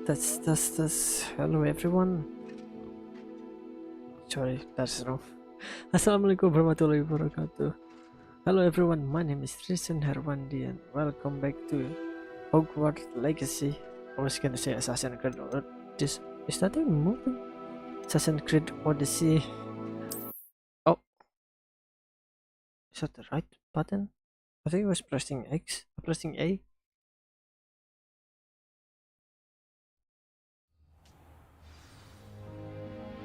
That's hello everyone. Sorry, that's wrong. Assalamualaikum warahmatullahi wabarakatuh. Hello everyone, my name is Tristan Herwandi and welcome back to Hogwarts Legacy. I was gonna say Assassin's Creed Odyssey. Is that a movie? Assassin's Creed Odyssey. Oh, is that the right button? I think I was pressing X, pressing A.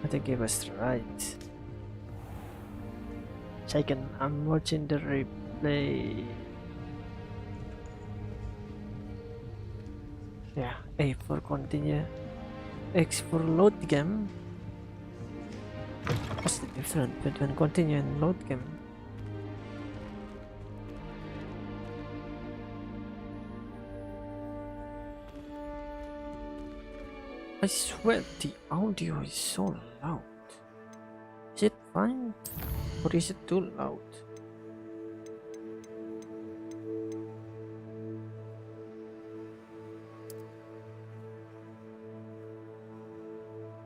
I think it was right. Second, I'm watching the replay. Yeah, A for continue, X for load game. What's the difference between continue and load game? I swear the audio is so loud. Is it fine? Or is it too loud?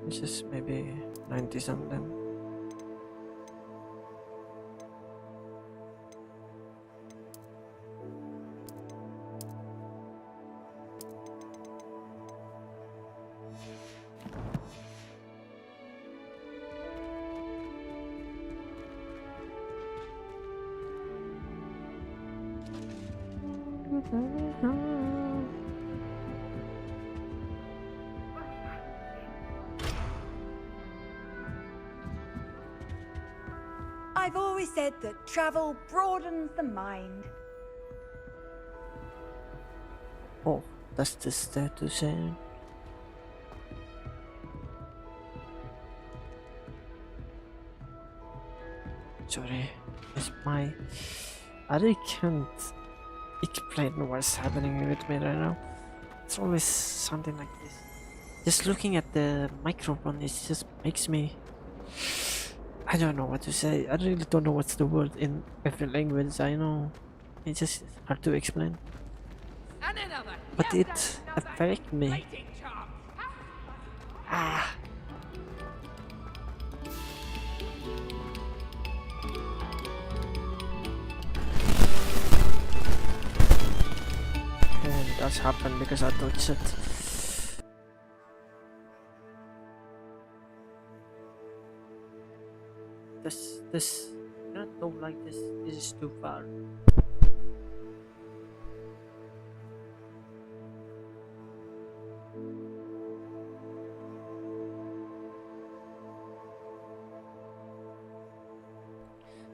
This is maybe 90 something. I've always said that travel broadens the mind. Oh, that's the status saying. Sorry, it's my... I really can't explain what's happening with me right now. It's always something like this. Just looking at the microphone, it just makes me... I don't know what to say. I really don't know what's the word in every language I know. It's just hard to explain. But it affects me. Ah. And that's happened because I touched it. This, you don't like this. This is too far.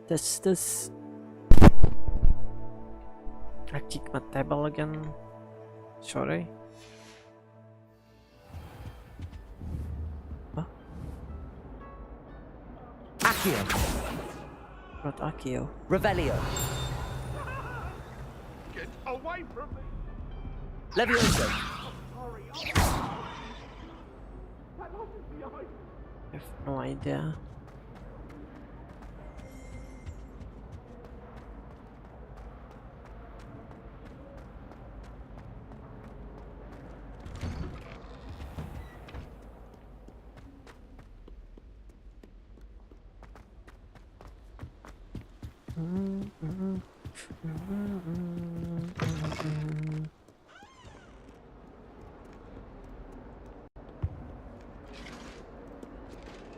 This. I kicked my table again. Sorry. Huh? Accio. Not Accio. Revelio. Get away from me! Levioso. Sorry. I have no idea.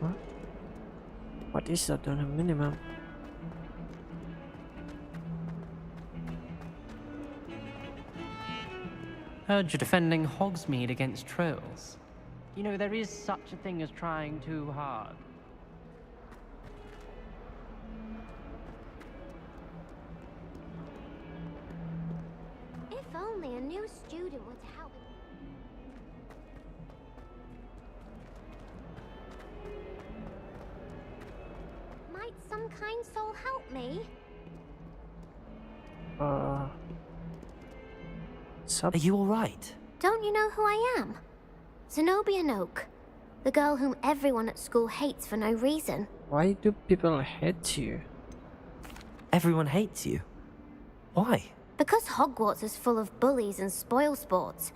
What? What is that on a minimum? Heard you're defending Hogsmeade against trolls. You know, there is such a thing as trying too hard. If only a new student would help. Might some kind soul help me? Are you alright? Don't you know who I am? Zenobia Noak, the girl whom everyone at school hates for no reason. Why do people hate you? Everyone hates you. Why? Because Hogwarts is full of bullies and spoilsports.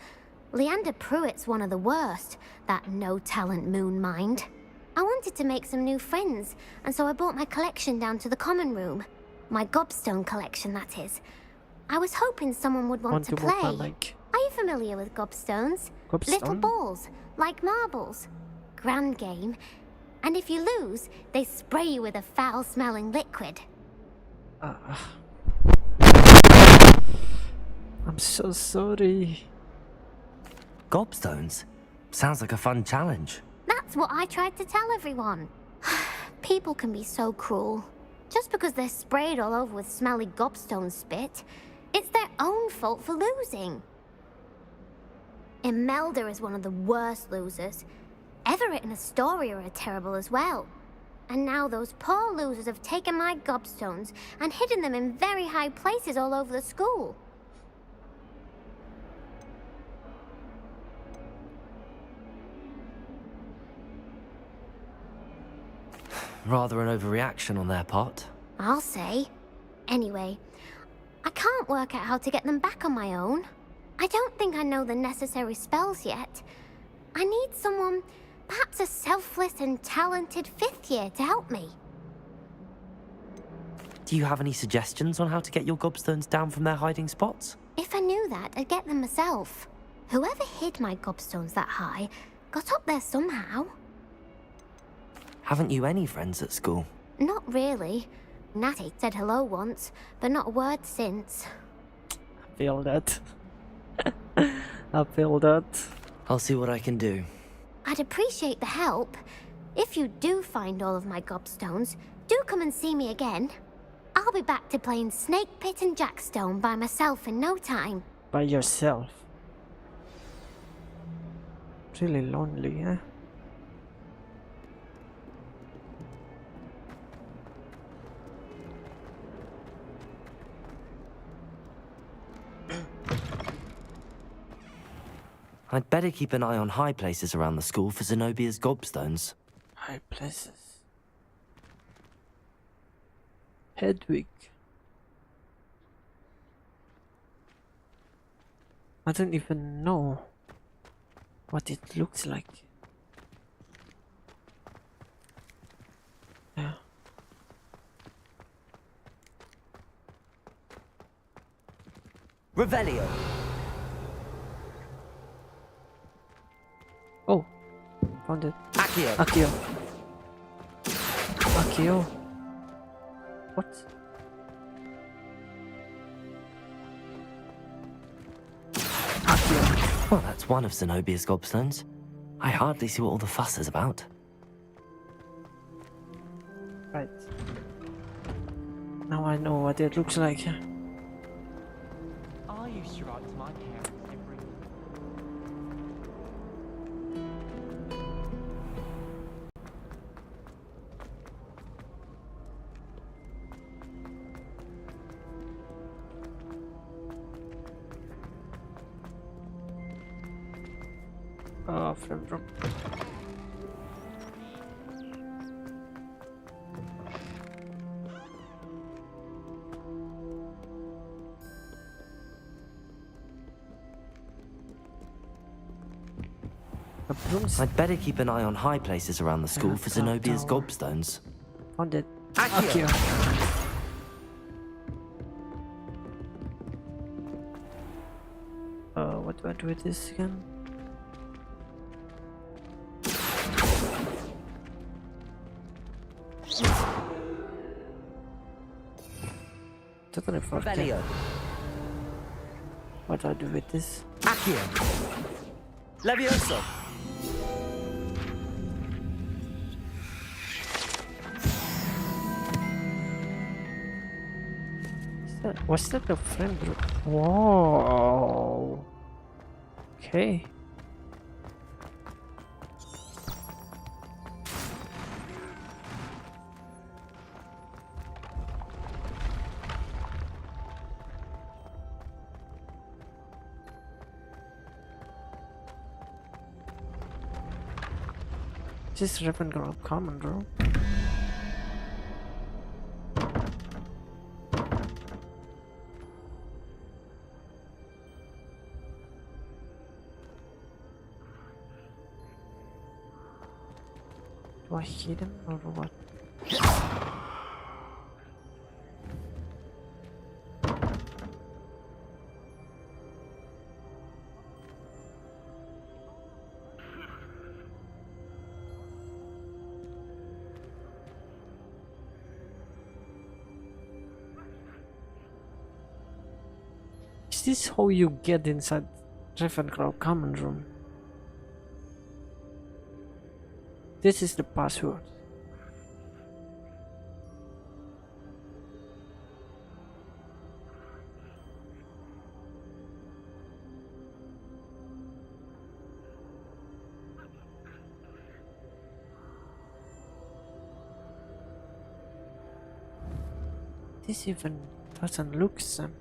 Leander Pruitt's one of the worst, that no-talent moon mind. I wanted to make some new friends, and so I brought my collection down to the common room. My gobstone collection, that is. I was hoping someone would want to play. Are you familiar with gobstones? Little balls, like marbles. Grand game. And if you lose, they spray you with a foul-smelling liquid. I'm so sorry. Gobstones? Sounds like a fun challenge. That's what I tried to tell everyone. People can be so cruel. Just because they're sprayed all over with smelly gobstone spit, it's their own fault for losing. Imelda is one of the worst losers. Everett and Astoria are terrible as well. And now those poor losers have taken my gobstones and hidden them in very high places all over the school. Rather an overreaction on their part. I'll say. Anyway, I can't work out how to get them back on my own. I don't think I know the necessary spells yet. I need someone, perhaps a selfless and talented 5th year to help me. Do you have any suggestions on how to get your gobstones down from their hiding spots? If I knew that, I'd get them myself. Whoever hid my gobstones that high got up there somehow. Haven't you any friends at school? Not really. Natty said hello once, but not a word since. I feel that. I feel that. I'll see what I can do. I'd appreciate the help. If you do find all of my gobstones, do come and see me again. I'll be back to playing Snake Pit and Jackstone by myself in no time. By yourself. Really lonely, huh? I'd better keep an eye on high places around the school for Zenobia's gobstones. High places. Hedwig. I don't even know what it looks like. Yeah. Revelio! Oh, found it. Accio! Accio. Accio. What? Accio. Well, that's one of Zenobia's gobstones. I hardly see what all the fuss is about. Right. Now I know what it looks like. I used to write to my parents every... Oh, frame drop. I'd better keep an eye on high places around the school for Zenobia's gobstones. Found it. Accio! What do I do with this again? Totally forget. Revelio! What do I do with this? Accio! Levioso! Was that a frame drop? Whoa. Okay. This Raven Grove common, bro. Do I hit him or what? Is this how you get inside Ravenclaw common room? This is the password. This even doesn't look same.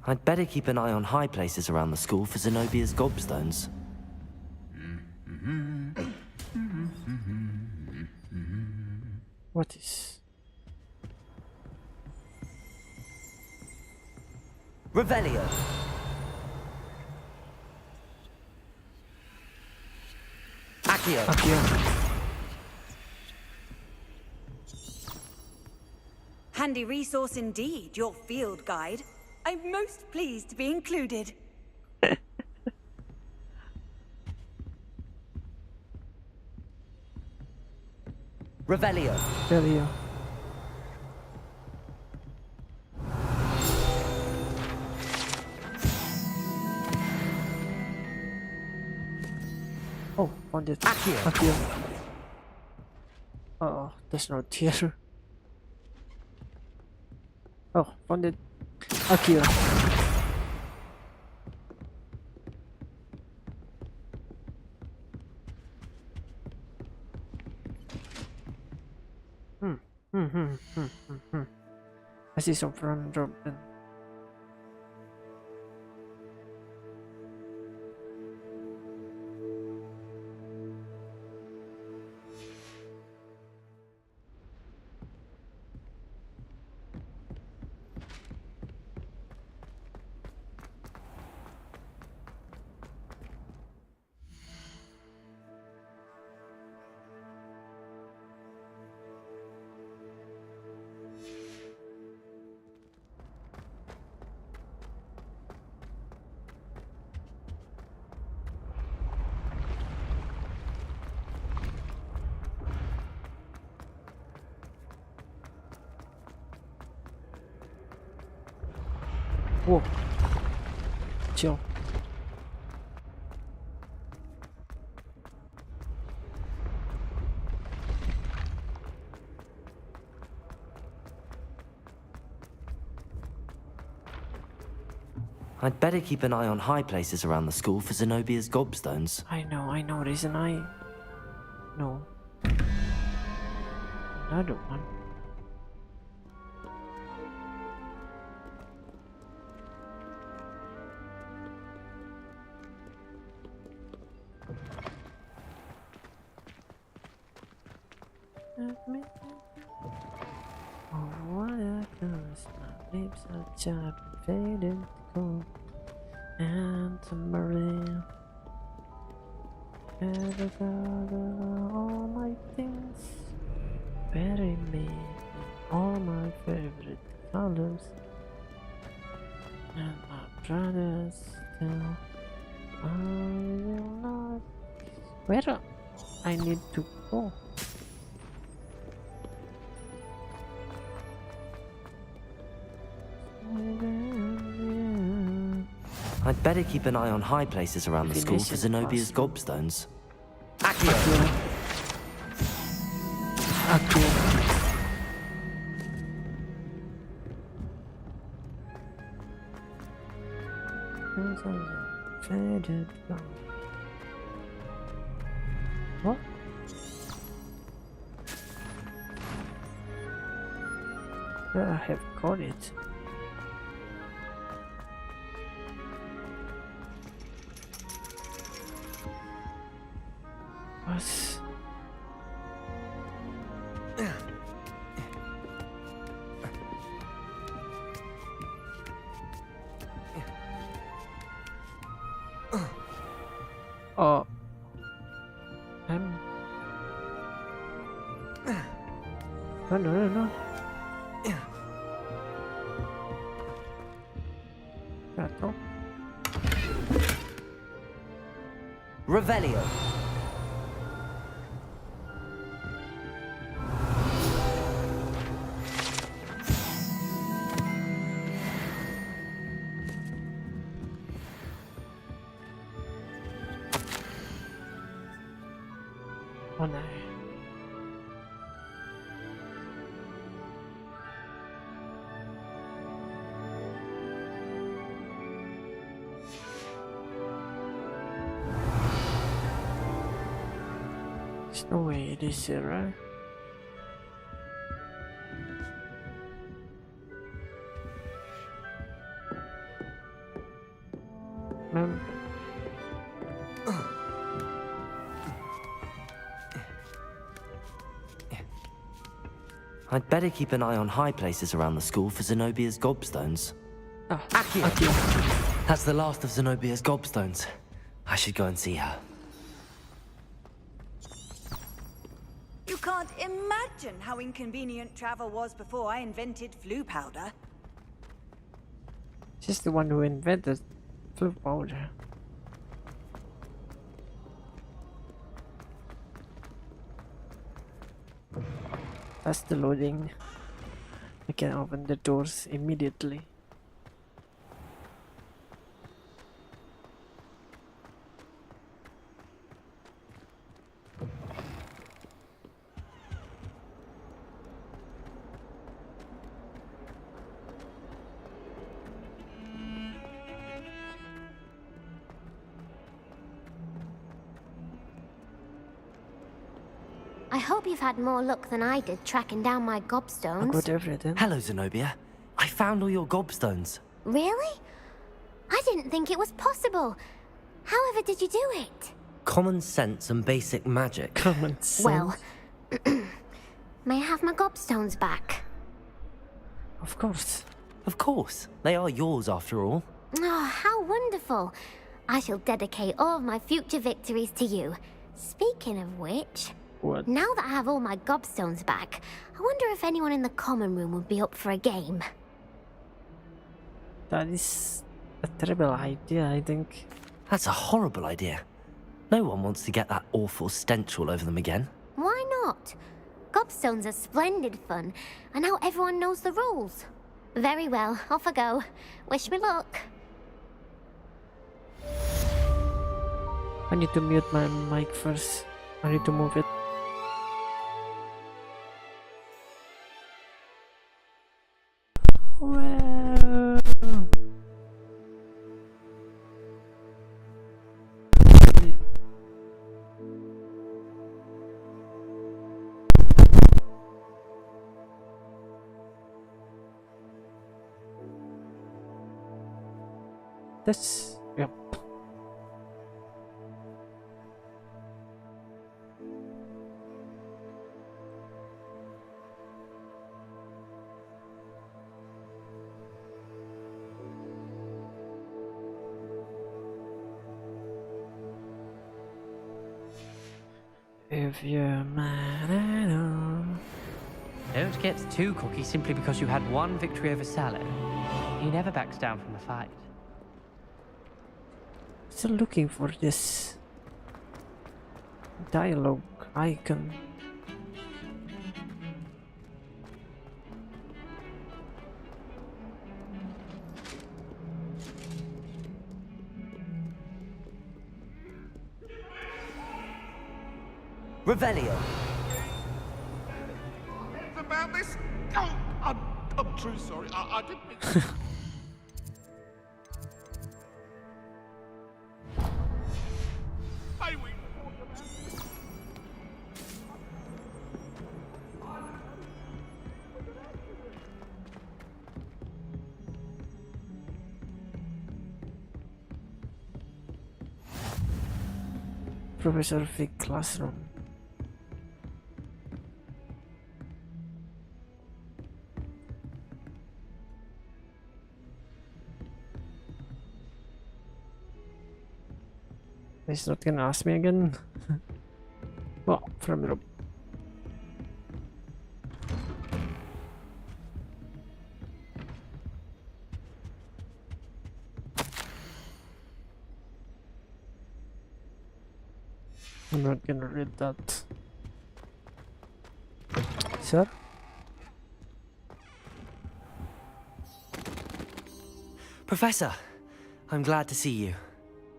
I'd better keep an eye on high places around the school for Zenobia's gobstones. What is? Revelio! Accio! Accio. Handy resource indeed, your field guide. I'm most pleased to be included. Revelio! Revelio. Oh, found it. Accio! Accio. Oh, there's no tear. Oh, found it. Accio. I see some front drop then. Whoa. Chill. I'd better keep an eye on high places around the school for Zenobia's gobstones. I know, reason I know. Another one. Oh, what I cause my lips are chapped, faded gold, and tambourine. Ever gather all my things, bury me in all my favorite colors, and my brothers still. I will not. Where do I need to go? I'd better keep an eye on high places around the school for Zenobia's gobstones. Accio! Accio. Faded gold. What? Yeah, I have got it. What? Oh. No. Gato. Revelio. Oh no. There's no way it is here, right? I'd better keep an eye on high places around the school for Zenobia's gobstones. Oh, Accio! Accio. That's the last of Zenobia's gobstones. I should go and see her. You can't imagine how inconvenient travel was before I invented flu powder. She's the one who invented flu powder. That's the loading. I can open the doors immediately. I hope you've had more luck than I did tracking down my I gobstones. got everything. Hello, Zenobia. I found all your gobstones. Really? I didn't think it was possible. However did you do it? Common sense and basic magic. Common sense. Well, may I have my gobstones back? Of course. Of course. They are yours after all. Oh, how wonderful. I shall dedicate all of my future victories to you. Speaking of which, What? now that I have all my gobstones back, I wonder if anyone in the common room would be up for a game. That is a terrible idea, I think. That's a horrible idea. No one wants to get that awful stench all over them again. Why not? Gobstones are splendid fun, and now everyone knows the rules. Very well, off I go. Wish me luck. I need to mute my mic first. I need to move it. Well. That's yep. If you're mad at all. Don't get too cocky simply because you had one victory over Sallow. He never backs down from a fight. Still looking for this dialogue icon. Revelio. It's about this. Oh, I'm truly sorry. I didn't mean. Hey, we. Professor Fig classroom. He's not gonna ask me again. Well, from the room. I'm not gonna read that. Sir? Professor, I'm glad to see you.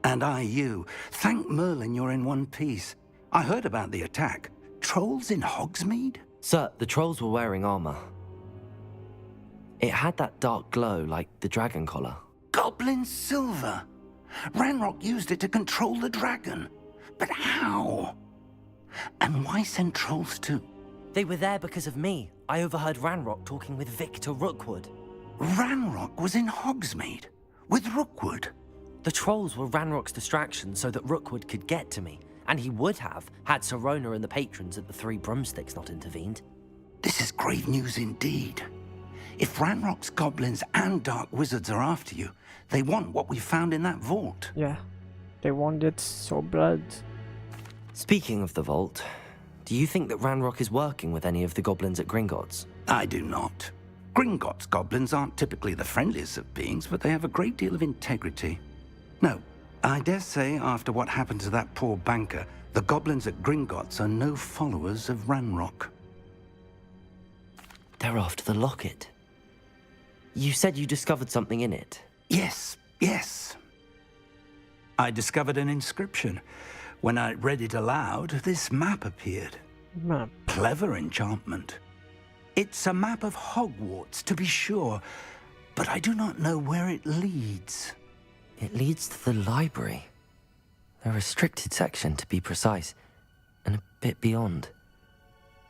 And I you. Thank Merlin you're in one piece. I heard about the attack. Trolls in Hogsmeade? Sir, the trolls were wearing armor. It had that dark glow like the dragon collar. Goblin silver. Ranrock used it to control the dragon. But how? And why send trolls too? They were there because of me. I overheard Ranrock talking with Victor Rookwood. Ranrock was in Hogsmeade? With Rookwood? The trolls were Ranrock's distraction so that Rookwood could get to me. And he would have, had Sirona and the patrons at the Three Broomsticks not intervened. This is grave news indeed. If Ranrock's goblins and dark wizards are after you, they want what we found in that vault. Yeah, they want it so bad. Speaking of the vault, do you think that Ranrock is working with any of the goblins at Gringotts? I do not. Gringotts goblins aren't typically the friendliest of beings, but they have a great deal of integrity. No, I dare say after what happened to that poor banker, the goblins at Gringotts are no followers of Ranrock. They're after the locket. You said you discovered something in it. Yes. I discovered an inscription. When I read it aloud, this map appeared. Map. Clever enchantment. It's a map of Hogwarts, to be sure, but I do not know where it leads. It leads to the library. A restricted section, to be precise, and a bit beyond.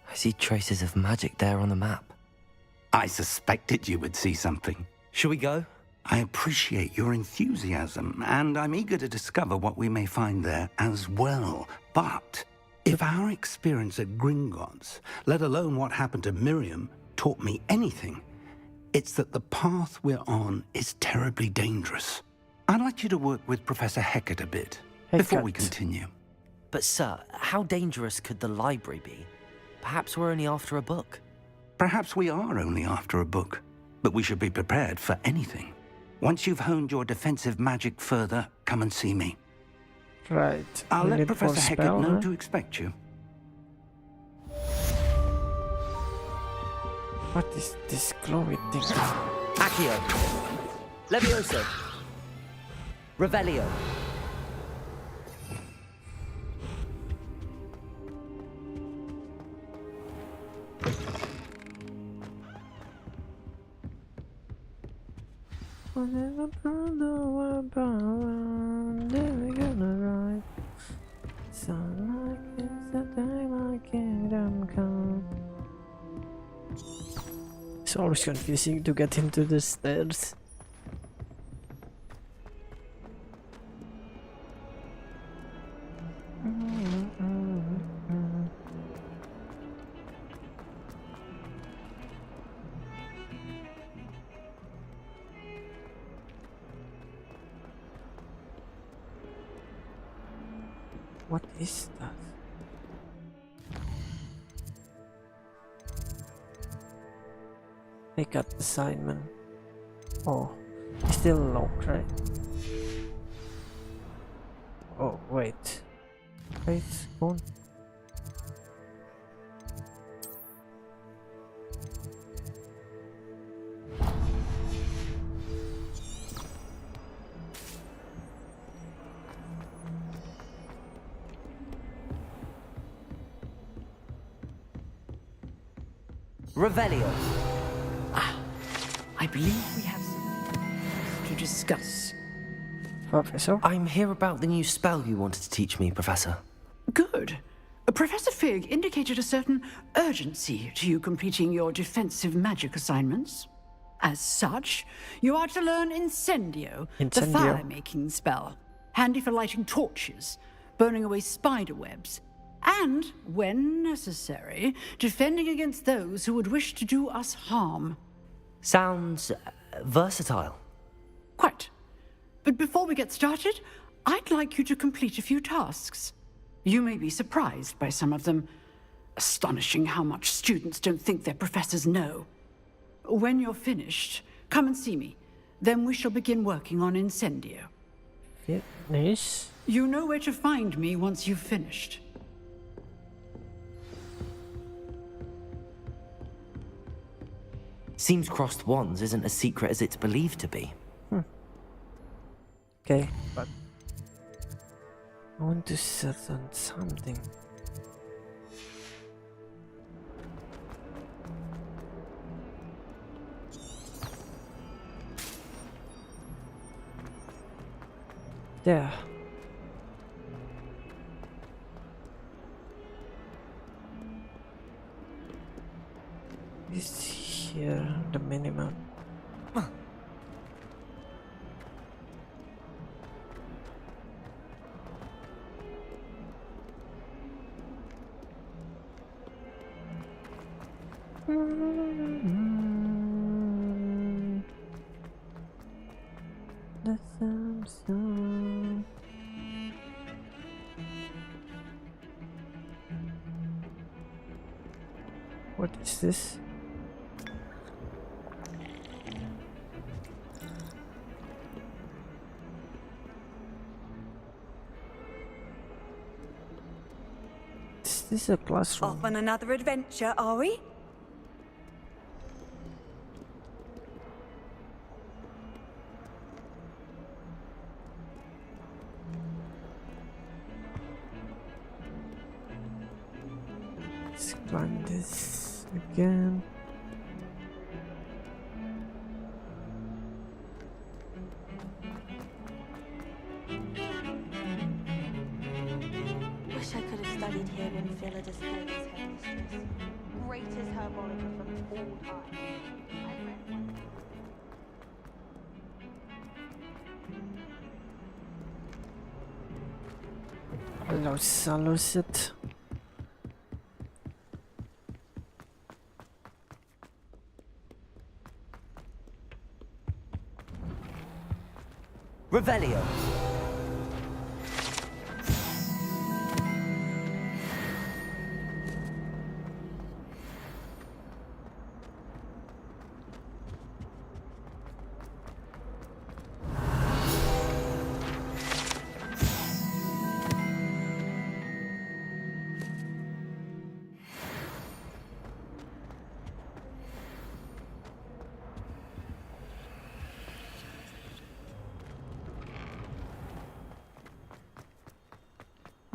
I see traces of magic there on the map. I suspected you would see something. Shall we go? I appreciate your enthusiasm, and I'm eager to discover what we may find there as well. But if our experience at Gringotts, let alone what happened to Miriam, taught me anything, it's that the path we're on is terribly dangerous. I'd like you to work with Professor Hecat a bit before we continue. But sir, how dangerous could the library be? Perhaps we're only after a book. Perhaps we are only after a book, but we should be prepared for anything. Once you've honed your defensive magic further, come and see me. Right. I'll We let need Professor more Hecat spell, know huh? to expect you. What is this glowy thing? Accio. Levioso. Revelio. It's always confusing to get into the stairs. What is that? I got assignment. Oh, it's still locked, right? Oh, wait. Wait, go on. Revelio. I believe we have something to discuss. Professor? I'm here about the new spell you wanted to teach me, Professor. Good. Professor Fig indicated a certain urgency to you completing your defensive magic assignments. As such, you are to learn Incendio, the Incendio. fire-making spell, handy for lighting torches, burning away spider webs, and, when necessary, defending against those who would wish to do us harm. Sounds versatile. Quite. But before we get started, I'd like you to complete a few tasks. You may be surprised by some of them. Astonishing how much students don't think their professors know. When you're finished, come and see me. Then we shall begin working on Incendio. Nice. You know where to find me once you've finished. Seems crossed wands isn't as secret as it's believed to be. Okay, but I want to set on something. There. Is here the minimum? The Samsung. What is this? Is this a classroom? Off on another adventure, are we? Let's climb this again. Wish I could have studied here when Phila displayed as headmistress. Greatest herbologist from all time. I read one. Låset. Revelio.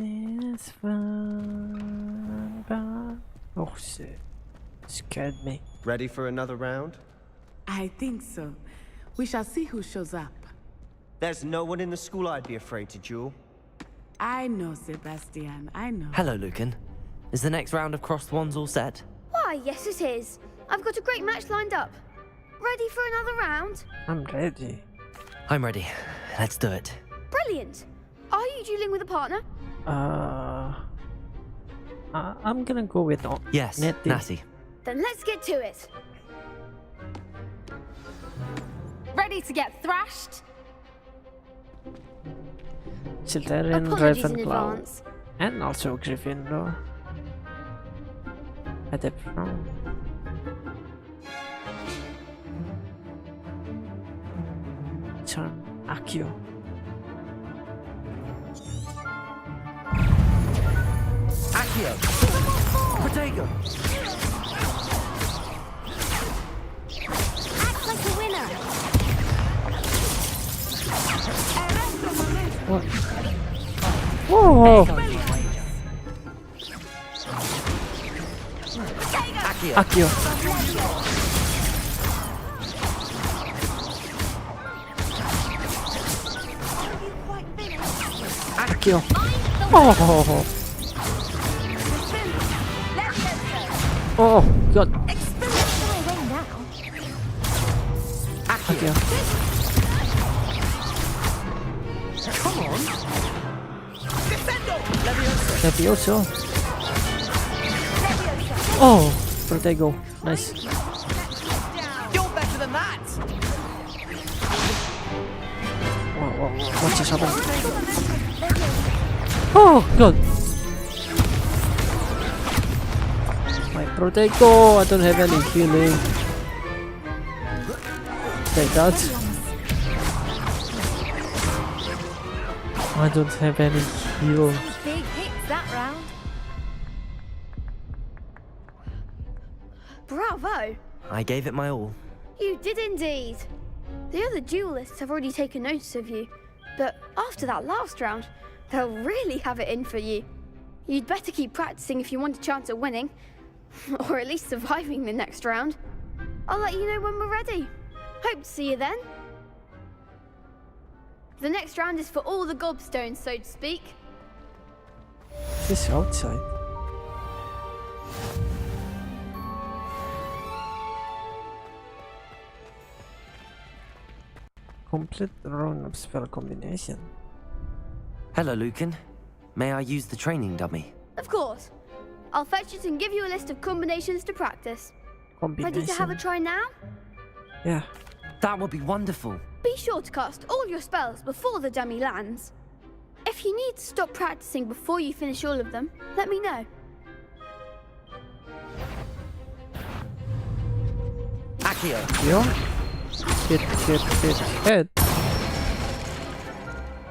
It's fun, but oh shit, scared me. Ready for another round? I think so. We shall see who shows up. There's no one in the school I'd be afraid to duel. I know, Sebastian, I know. Hello, Lucan. Is the next round of crossed wands all set? Why, yes it is. I've got a great match lined up. Ready for another round? I'm ready. I'm ready. Let's do it. Brilliant. Are you dueling with a partner? I'm gonna go with yes, Natty. Then let's get to it. Ready to get thrashed? Children, Apologies in Ravenclaw, advance. and also Gryffindor. At the front. Turn Accio. Accio! Protego! Act like a winner. What? Whoa! Accio! Accio. Accio. Oh! Oh, God. Accio. Come on! Levioso. Oh, Protego. Nice. You're better than that! Whoa, what just happened? Oh, God. My Protego. I don't have any healing. Take that. I don't have any heal. Big hits that round. Bravo! I gave it my all. You did indeed. The other duelists have already taken notice of you, but after that last round, they'll really have it in for you. You'd better keep practicing if you want a chance at winning, or at least surviving the next round. I'll let you know when we're ready. Hope to see you then. The next round is for all the gobstones, so to speak. This outside. Complete run of spell combination. Hello, Lucan. May I use the training dummy? Of course. I'll fetch it and give you a list of combinations to practice. Ready to have a try now? Yeah. That would be wonderful. Be sure to cast all your spells before the dummy lands. If you need to stop practicing before you finish all of them, let me know. Accio. Yo. Hit.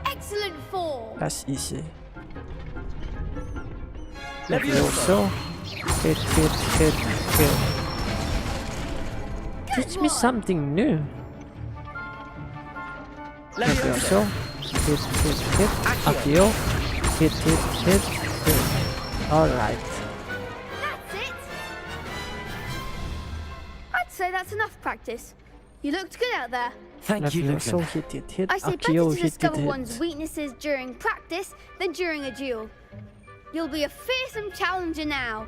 Excellent form. That's easy. Levioso. Hit. Teach me something new. Levioso. Hit. Accio. Hit. Alright. That's it. I'd say that's enough practice. You looked good out there. Thank you, Levioso. Lucan. Hit. I say Accio. better to discover Hit. one's weaknesses during practice than during a duel. You'll be a fearsome challenger now.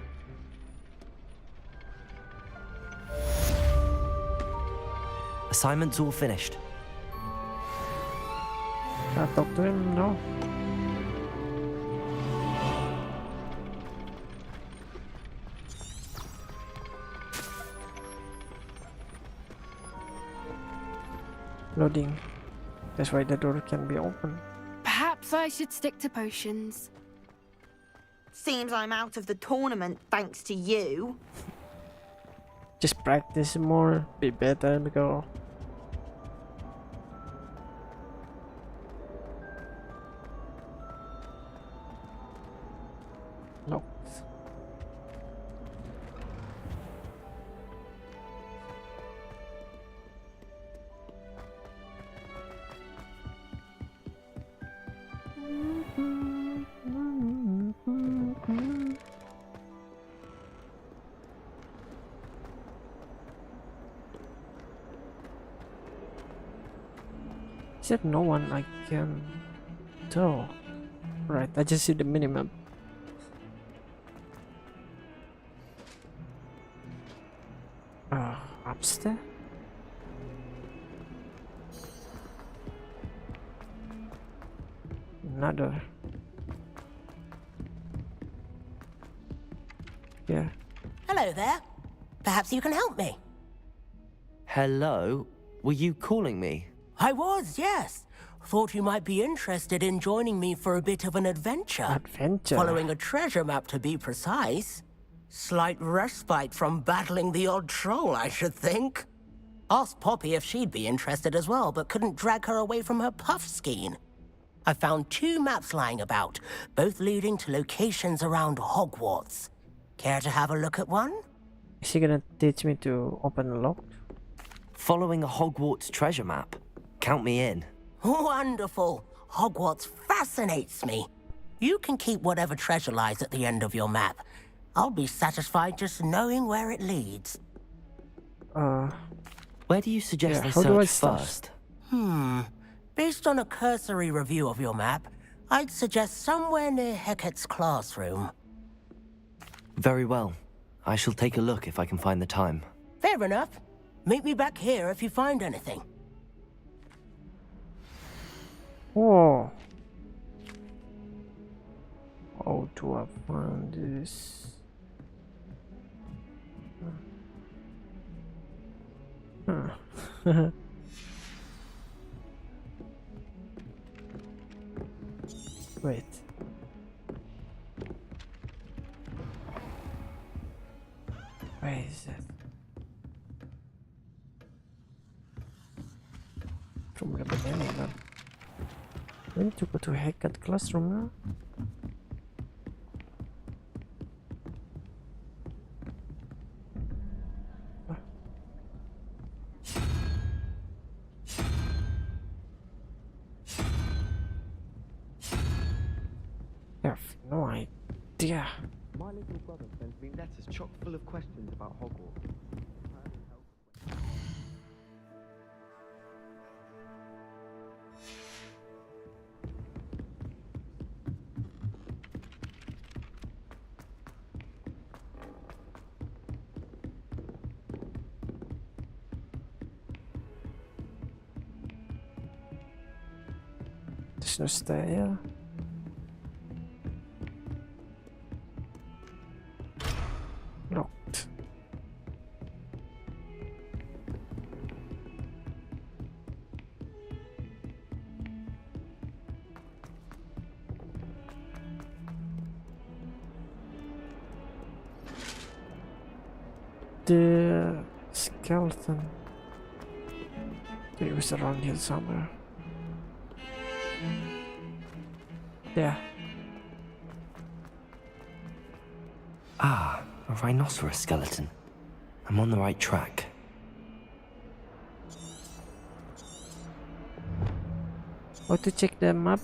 Assignment's all finished. Can I talk to him? No. Loading. That's why the door can be open. Perhaps I should stick to potions. Seems I'm out of the tournament thanks to you. Just practice more, be better, because no. Is there no one I can tell? Right, I just see the minimap. Upstairs? Another. Yeah. Hello there. Perhaps you can help me. Hello? Were you calling me? I was, yes. Thought you might be interested in joining me for a bit of an adventure. Adventure? Following a treasure map, to be precise. Slight respite from battling the odd troll, I should think. Asked Poppy if she'd be interested as well, but couldn't drag her away from her puff skein. I found 2 maps lying about, both leading to locations around Hogwarts. Care to have a look at one? Is he gonna teach me to open a lock? Following a Hogwarts treasure map. Count me in. Wonderful. Hogwarts fascinates me. You can keep whatever treasure lies at the end of your map. I'll be satisfied just knowing where it leads. Where do you suggest I how do I search start? first? Based on a cursory review of your map, I'd suggest somewhere near Hecate's classroom. Very well. I shall take a look if I can find the time. Fair enough. Meet me back here if you find anything. Whoa. I found this. Huh. Wait. Where is it? From the beginning, man. We need to go to haircut classroom now. I have no idea. My little brother sends me letters chock full of questions about Hogwarts. There's no stair here. Locked. The skeleton. It was around here somewhere. Yeah. Ah, a rhinoceros skeleton. I'm on the right track. How to check the map?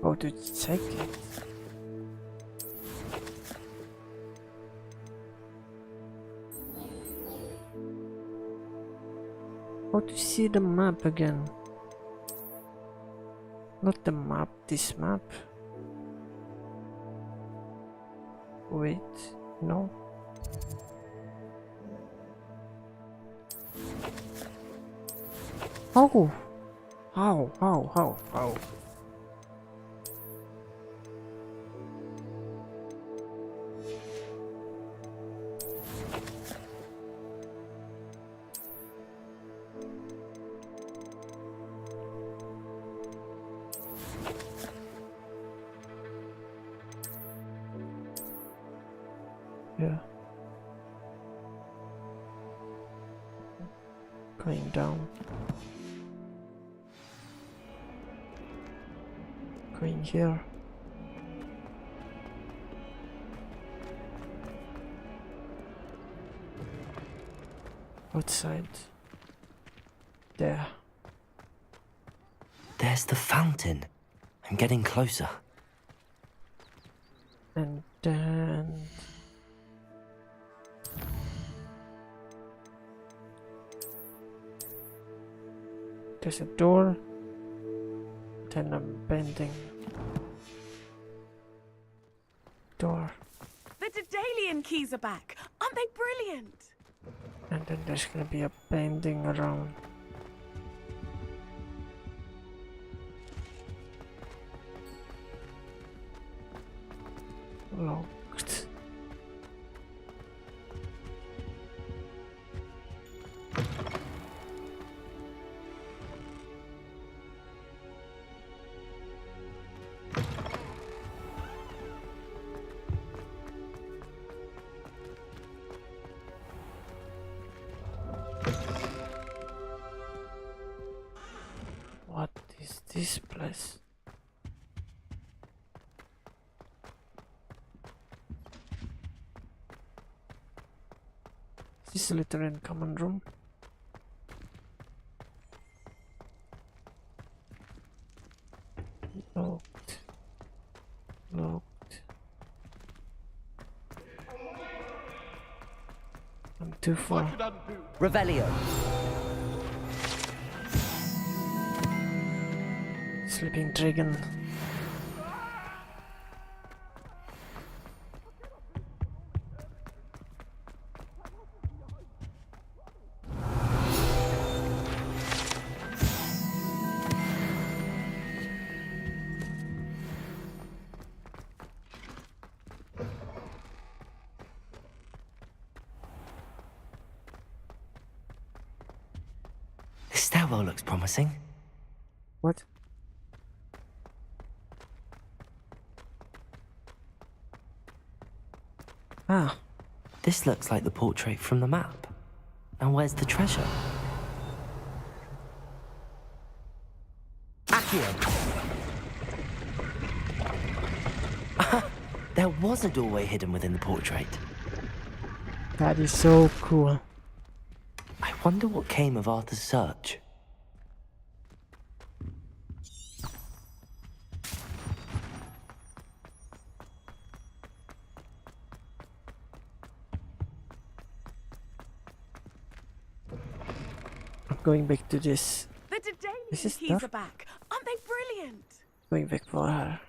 How to check it? How to see the map again? Not the map, this map. Wait, no. Oh! How? Yeah. Going down. Going here. Outside. There. There's the fountain. I'm getting closer. And then... there's a door. Then I'm bending. Door. The Daedalian keys are back. Aren't they brilliant? And then there's gonna be a bending around. Locked. What is this place? Is this a Lutheran common room? Locked. Locked. I'm too far. Revelio. Sleeping dragon. stairwell looks promising. What? Ah. This looks like the portrait from the map. And where's the treasure? Accio! There was a doorway hidden within the portrait. That is so cool. I wonder what came of Arthur's search. I'm going back to this. The Daedalian This is keys stuff. are back. Aren't they brilliant? Going back for her.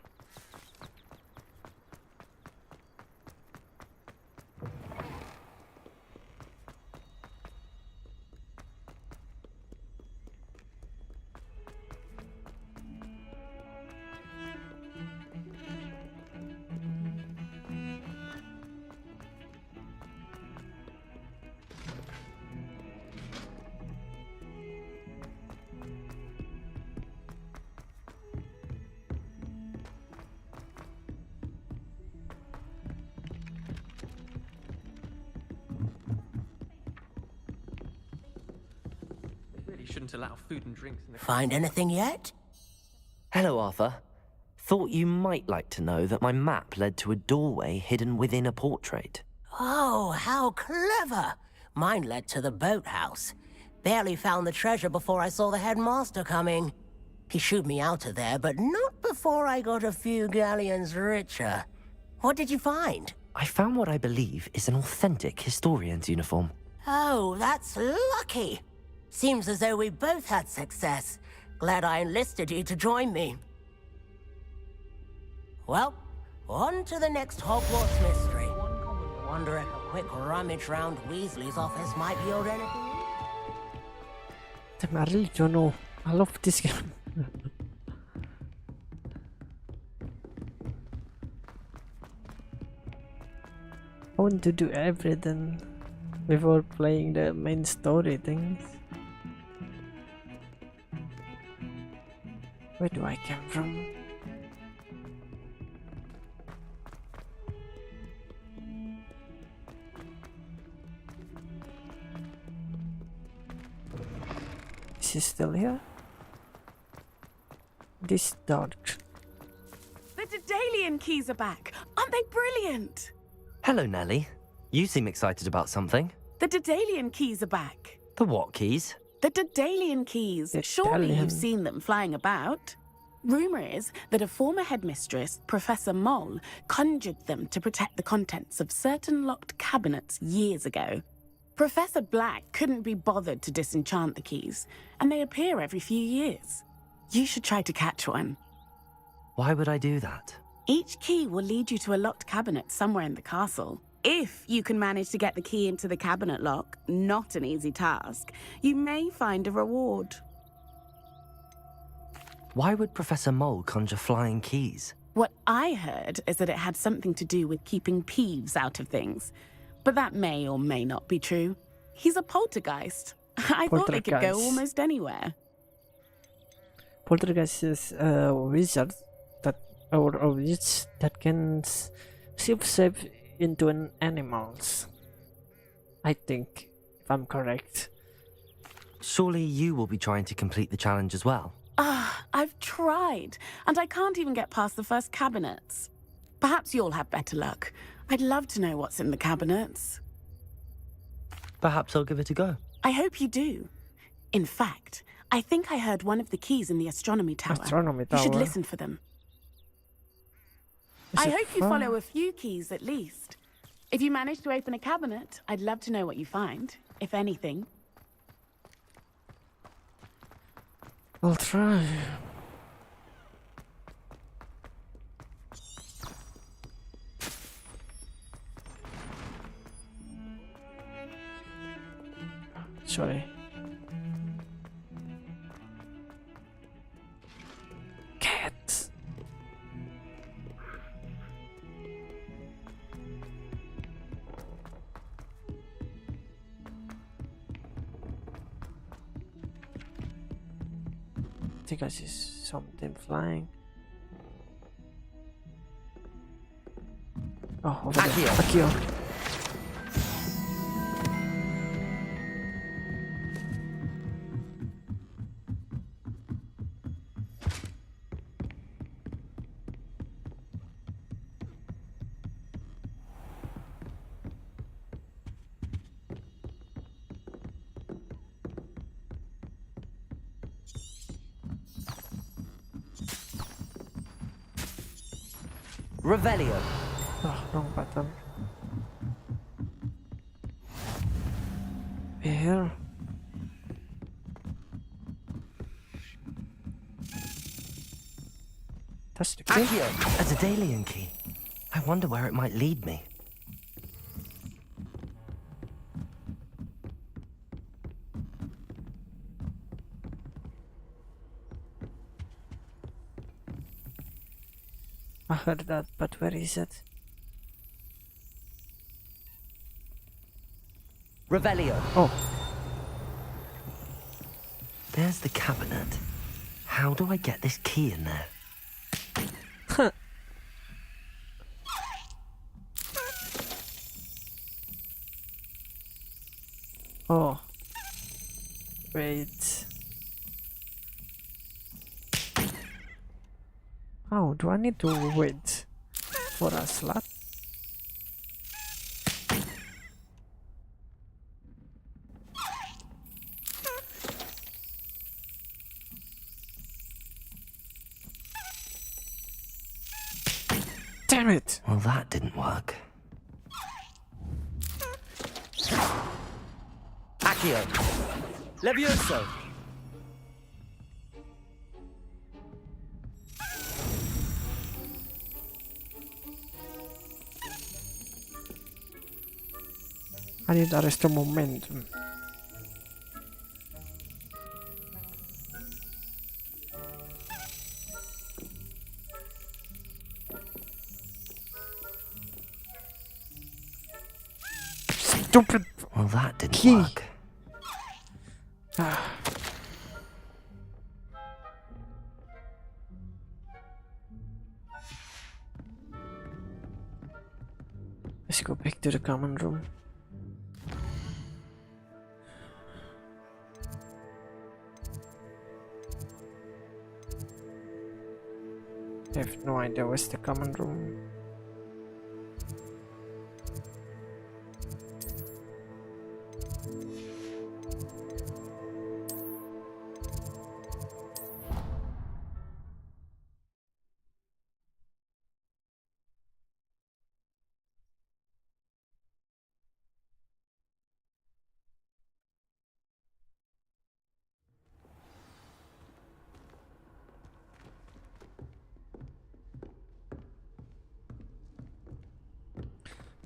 Really shouldn't allow food and drinks in the... Find anything yet? Hello, Arthur. Thought you might like to know that my map led to a doorway hidden within a portrait. Oh, how clever! Mine led to the boathouse. Barely found the treasure before I saw the headmaster coming. He shooed me out of there, but not before I got a few galleons richer. What did you find? I found what I believe is an authentic historian's uniform. Oh, that's lucky. Seems as though we both had success. Glad I enlisted you to join me. Well, on to the next Hogwarts mystery. Wonder if a quick rummage round Weasley's office might yield anything? I really don't know. I love this game. I want to do everything before playing the main story things. Where do I come from? Is he still here? This dark. The Daedalian keys are back. Aren't they brilliant? Hello, Nellie. You seem excited about something. The Daedalian keys are back. The what keys? The Daedalian keys. Surely Daedalian. you've seen them flying about. Rumour is that a former headmistress, Professor Mole, conjured them to protect the contents of certain locked cabinets years ago. Professor Black couldn't be bothered to disenchant the keys, and they appear every few years. You should try to catch one. Why would I do that? Each key will lead you to a locked cabinet somewhere in the castle. If you can manage to get the key into the cabinet lock, not an easy task, you may find a reward. Why would Professor Mole conjure flying keys? What I heard is that it had something to do with keeping Peeves out of things. But that may or may not be true. He's a poltergeist. I thought they could go Poltergeist. almost anywhere. Poltergeist is a wizard that, or a witch that can shape into an animals. I think, if I'm correct. Surely you will be trying to complete the challenge as well. I've tried, and I can't even get past the first cabinets. Perhaps you'll have better luck. I'd love to know what's in the cabinets. Perhaps I'll give it a go. I hope you do. In fact, I think I heard one of the keys in the astronomy tower. Astronomy You should tower. listen for them. Is I it hope you fun? follow a few keys at least. If you manage to open a cabinet, I'd love to know what you find, if anything. I'll try. Sorry. Cats. think I see something flying. Oh, over there. Akio. Revelio. Oh, wrong button. Here. That's the key. Accio. A Daedalian key. I wonder where it might lead me. I heard that, but where is it? Revelio. Oh. There's the cabinet. How do I get this key in there? Oh. Wait. Oh, do I need to wait for a slot? Damn it! Well, that didn't work. Accio. Levioso. I need arrest momentum. Stupid. Well, that didn't key. work. Let's go back to the common room. I have no idea where's the common room.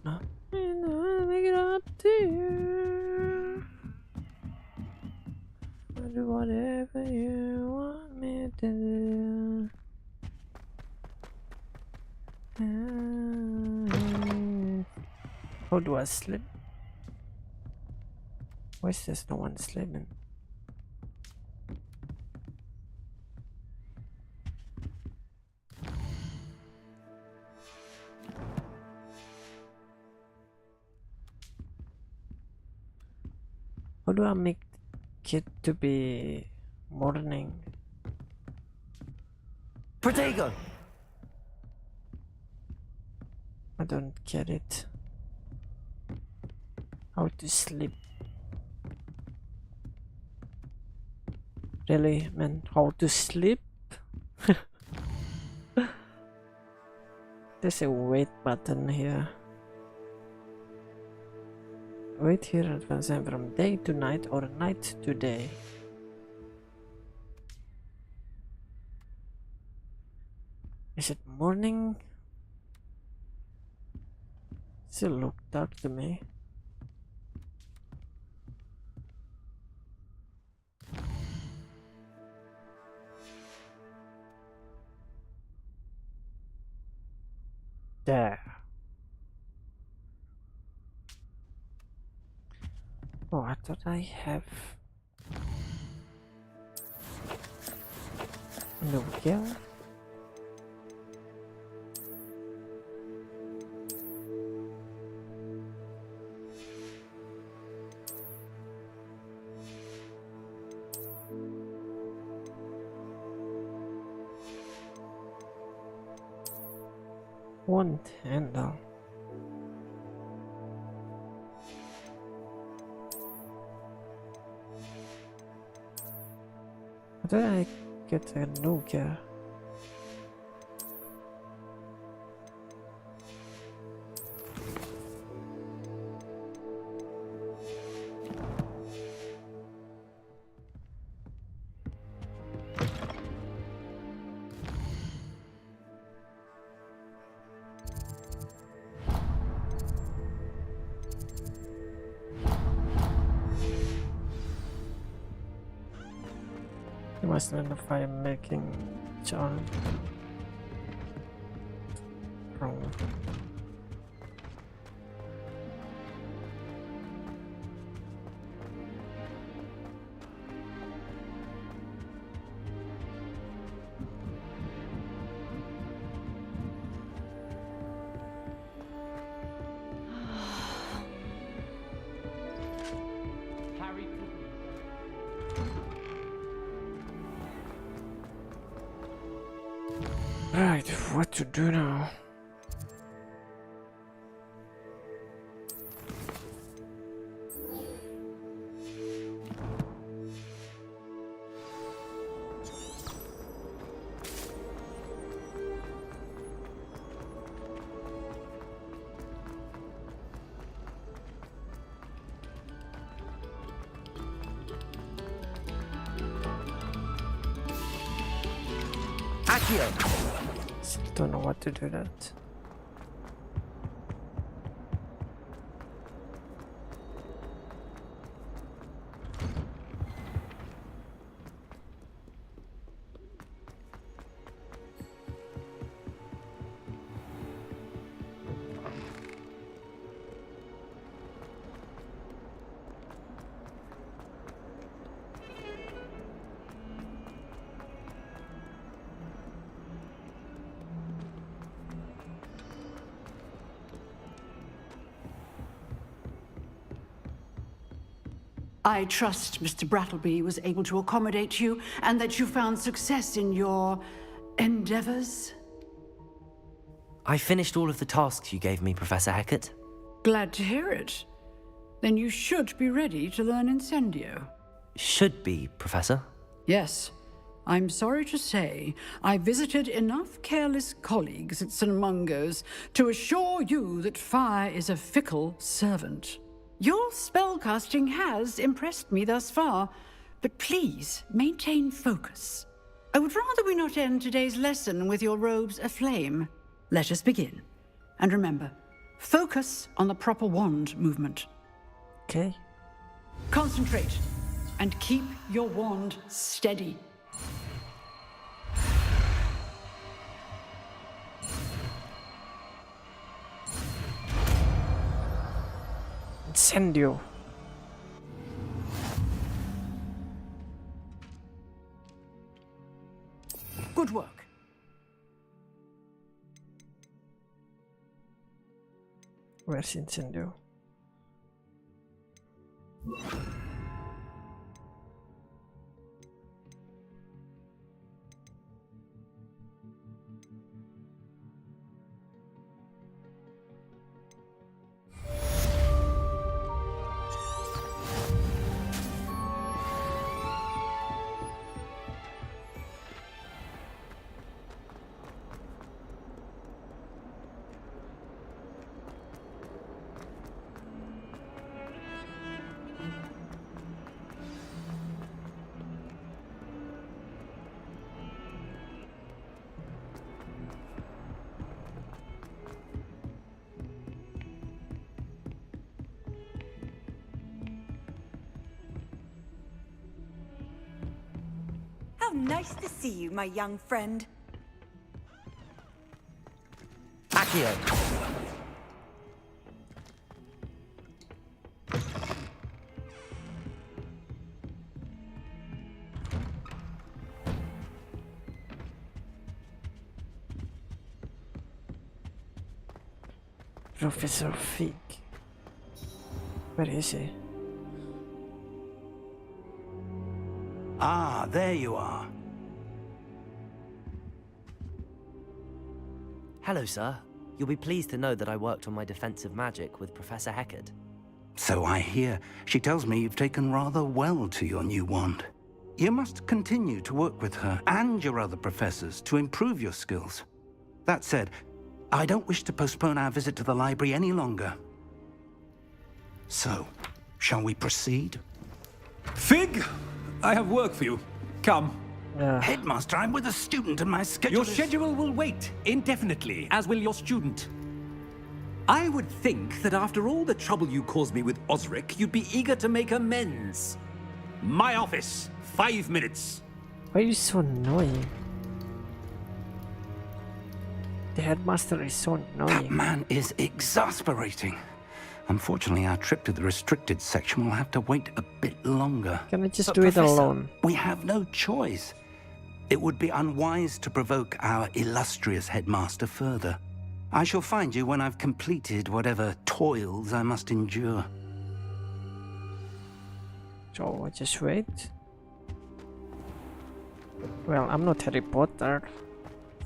No, I'll make it up to you. I'll do whatever you want me to do. How do I sleep? Why is there no one sleeping? How do I make it to be morning? Protego. I don't get it. How to sleep? Really, man? How to sleep? There's a wait button here. Wait here and advance time from day to night or night to day. Is it morning? Still look dark to me. There. Oh, I thought I have. Nokia. One handle. How did I get a Nokia? You must learn if I'm making charm. Wrong. Right, what to do now? Still don't know what to do that. I trust Mr. Brattleby was able to accommodate you and that you found success in your endeavors. I finished all of the tasks you gave me, Professor Hecat. Glad to hear it. Then you should be ready to learn Incendio. Should be, Professor. Yes. I'm sorry to say, I visited enough careless colleagues at St. Mungo's to assure you that fire is a fickle servant. Your spellcasting has impressed me thus far, but please maintain focus. I would rather we not end today's lesson with your robes aflame. Let us begin. And remember, focus on the proper wand movement. Okay. Concentrate and keep your wand steady. Incendio. Good work. Where's Incendio? How nice to see you, my young friend. Accio. Professor Fig. Where is he? Ah, there you are. Hello, sir. You'll be pleased to know that I worked on my defensive magic with Professor Heckard. So I hear. She tells me you've taken rather well to your new wand. You must continue to work with her and your other professors to improve your skills. That said, I don't wish to postpone our visit to the library any longer. So, shall we proceed? Fig! I have work for you. Come. Headmaster, I'm with a student and my schedule Your schedule will wait indefinitely, as will your student. I would think that after all the trouble you caused me with Osric, you'd be eager to make amends. My office, 5 minutes. Why are you so annoying? The headmaster is so annoying. That man is exasperating. Unfortunately, our trip to the restricted section will have to wait a bit longer. Can I just do it alone? We have no choice. It would be unwise to provoke our illustrious headmaster further. I shall find you when I've completed whatever toils I must endure. So I just wait. Well, I'm not Harry Potter,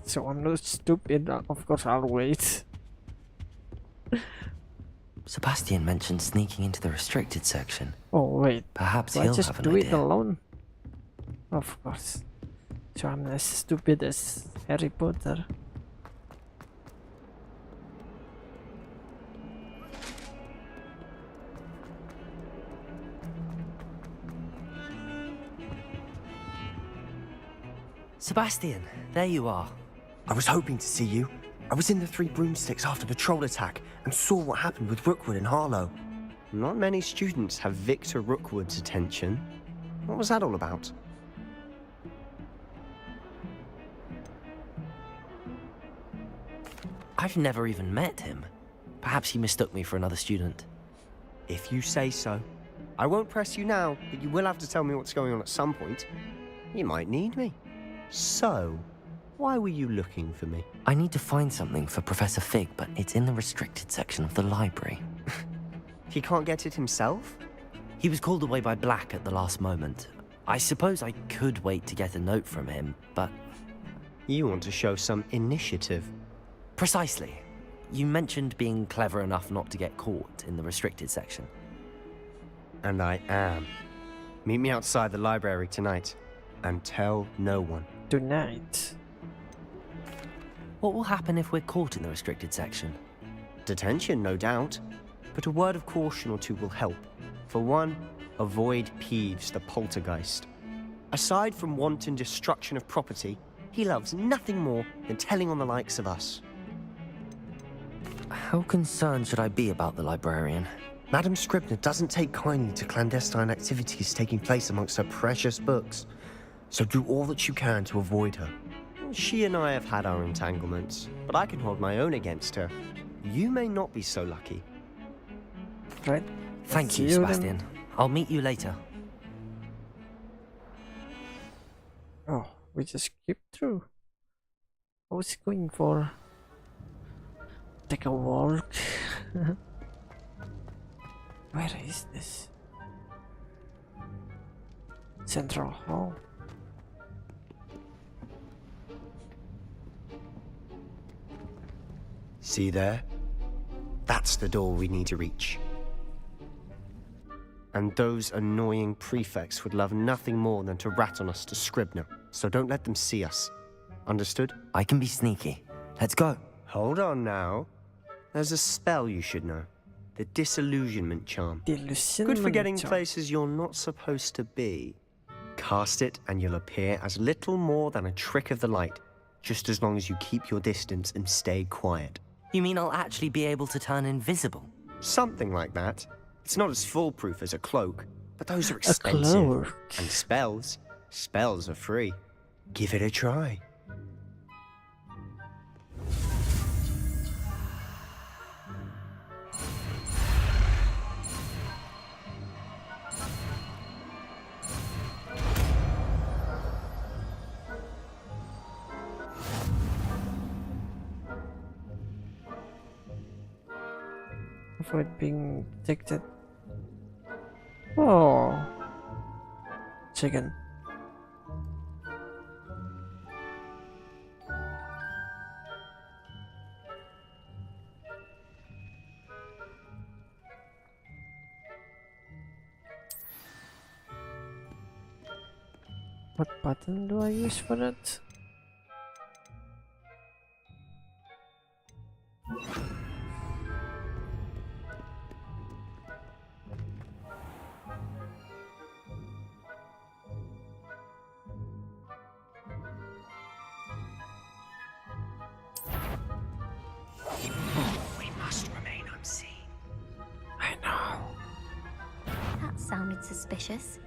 so I'm not stupid. Of course, I'll wait. Sebastian mentioned sneaking into the restricted section. Oh wait, Perhaps do I he'll just have an do it idea. alone? Of course. So I'm as stupid as Harry Potter. Sebastian, there you are. I was hoping to see you. I was in the Three Broomsticks after the troll attack and saw what happened with Rookwood and Harlow. Not many students have Victor Rookwood's attention. What was that all about? I've never even met him. Perhaps he mistook me for another student. If you say so. I won't press you now, but you will have to tell me what's going on at some point. You might need me. So, why were you looking for me? I need to find something for Professor Fig, but it's in the restricted section of the library. He can't get it himself? He was called away by Black at the last moment. I suppose I could wait to get a note from him, but... You want to show some initiative. Precisely. You mentioned being clever enough not to get caught in the restricted section. And I am. Meet me outside the library tonight, and tell no one. Tonight. What will happen if we're caught in the restricted section? Detention, no doubt. But a word of caution or two will help. For one, avoid Peeves, the poltergeist. Aside from wanton destruction of property, he loves nothing more than telling on the likes of us. How concerned should I be about the librarian? Madame Scribner doesn't take kindly to clandestine activities taking place amongst her precious books. So do all that you can to avoid her. She and I have had our entanglements, but I can hold my own against her. You may not be so lucky. Right. Thank you, See you Sebastian. then. I'll meet you later. Oh, we just skip through. I was going for... take a walk. Where is this? Central Hall. See there? That's the door we need to reach. And those annoying prefects would love nothing more than to rat on us to Scribner, so don't let them see us. Understood? I can be sneaky. Let's go. Hold on now. There's a spell you should know. The Disillusionment Charm. Good for getting places you're not supposed to be. Cast it and you'll appear as little more than a trick of the light, just as long as you keep your distance and stay quiet. You mean I'll actually be able to turn invisible? Something like that. It's not as foolproof as a cloak, but those are expensive. cloak. And spells are free. Give it a try. Avoid being detected. Oh, chicken. What button do I use for that? We must remain unseen. I know. That sounded suspicious.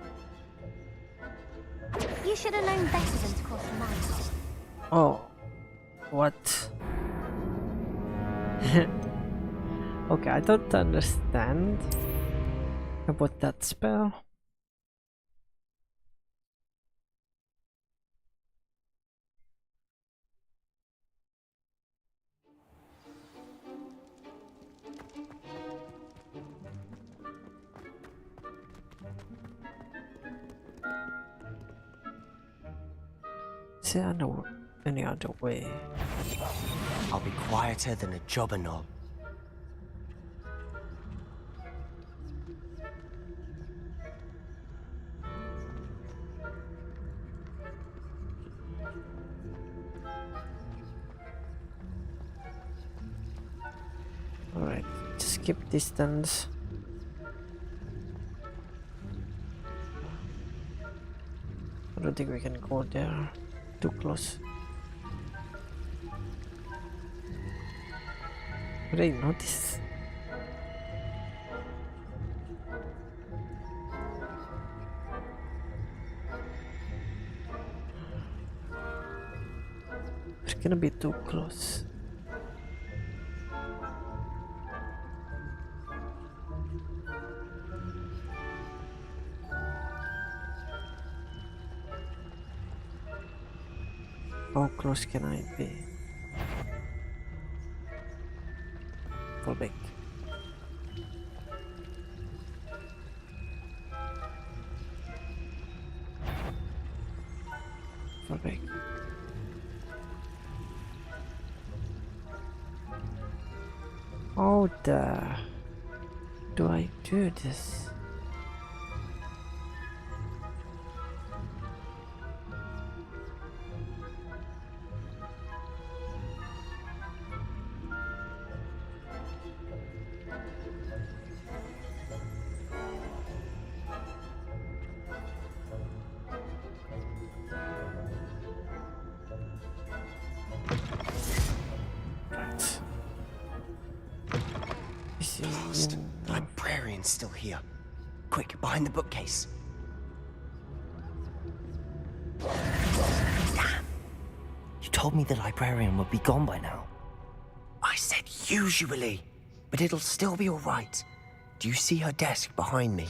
You should have known better than to cross my path. Oh, what? Okay, I don't understand about that spell. Is there any other way? I'll be quieter than a jobberknoll. Alright, just keep distance. I don't think we can go there. Too close. But I noticed. We're gonna be too close. How close can I be? Fall back. Fall back. How do I do this? Fast. The librarian's still here. Quick, behind the bookcase. Damn. You told me the librarian would be gone by now. I said usually, but it'll still be all right. Do you see her desk behind me?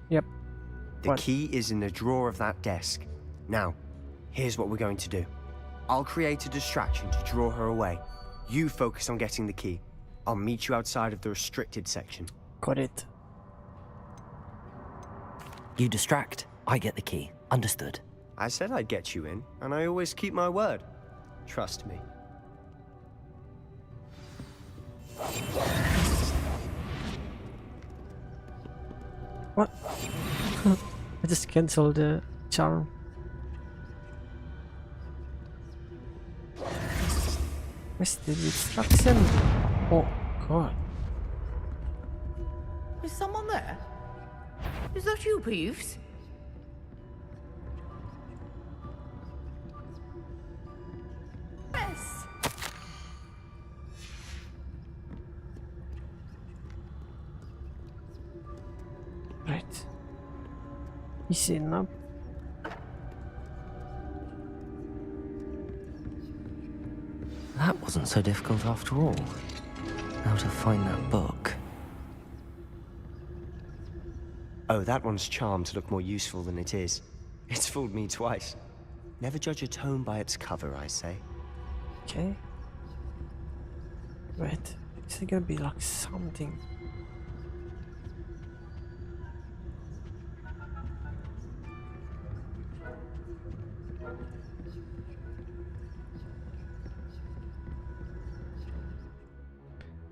Yep. The key is in the drawer of that desk. Now, here's what we're going to do. I'll create a distraction to draw her away. You focus on getting the key. I'll meet you outside of the restricted section. Got it. You distract, I get the key. Understood. I said I'd get you in, and I always keep my word. Trust me. What? I just cancelled the charm. Where's the distraction? Oh god. Is someone there? Is that you, Peeves? Yes. Right. Easy enough. That wasn't so difficult after all. Now to find that book. Oh, that one's charmed to look more useful than it is. It's fooled me twice. Never judge a tome by its cover, I say. Okay. Right. Is there gonna be like something?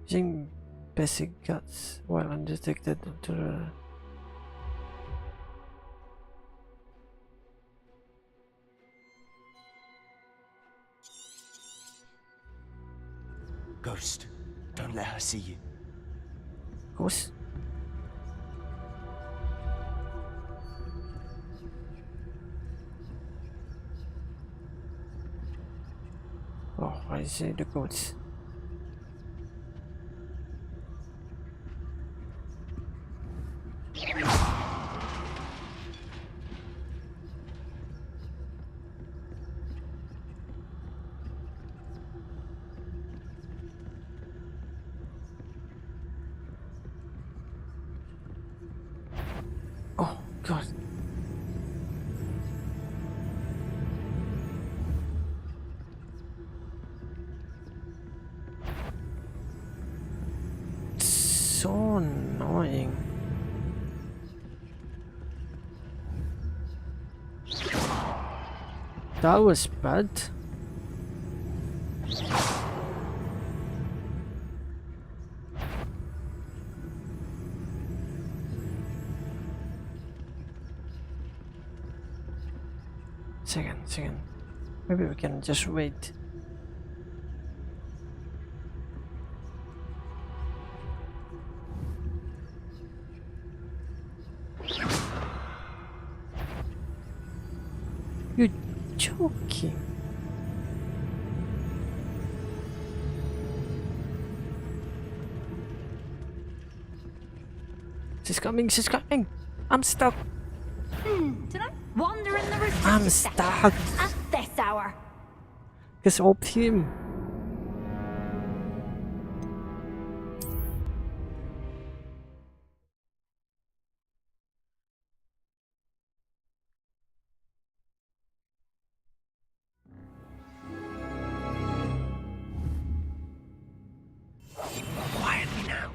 Using basic guts while undetected to the... Ghost, don't let her see you. Ghost? Oh, I see the ghosts. Oh God. So annoying. That was bad. Second. Maybe we can just wait. You're joking. She's coming. I'm stuck. Did I wander in the restricted I'm section stuck. at this hour? Because of him. Quietly now.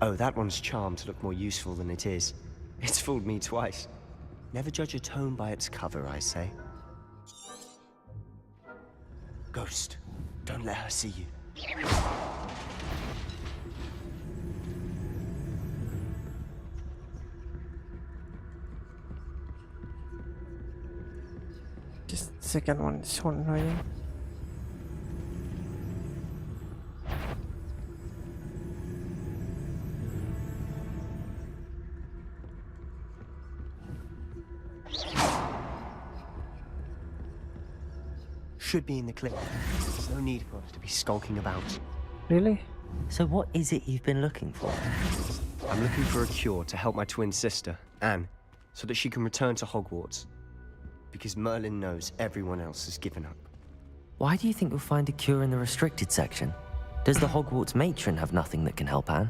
Oh, that one's charmed to look more useful than it is. It's fooled me twice. Never judge a tome by its cover, I say. Ghost, don't let her see you. Just the second one is so annoying. Should be in the clip. There's no need for us to be skulking about. Really? So what is it you've been looking for? I'm looking for a cure to help my twin sister, Anne, so that she can return to Hogwarts. Because Merlin knows everyone else has given up. Why do you think we'll find a cure in the restricted section? Does the Hogwarts matron have nothing that can help Anne?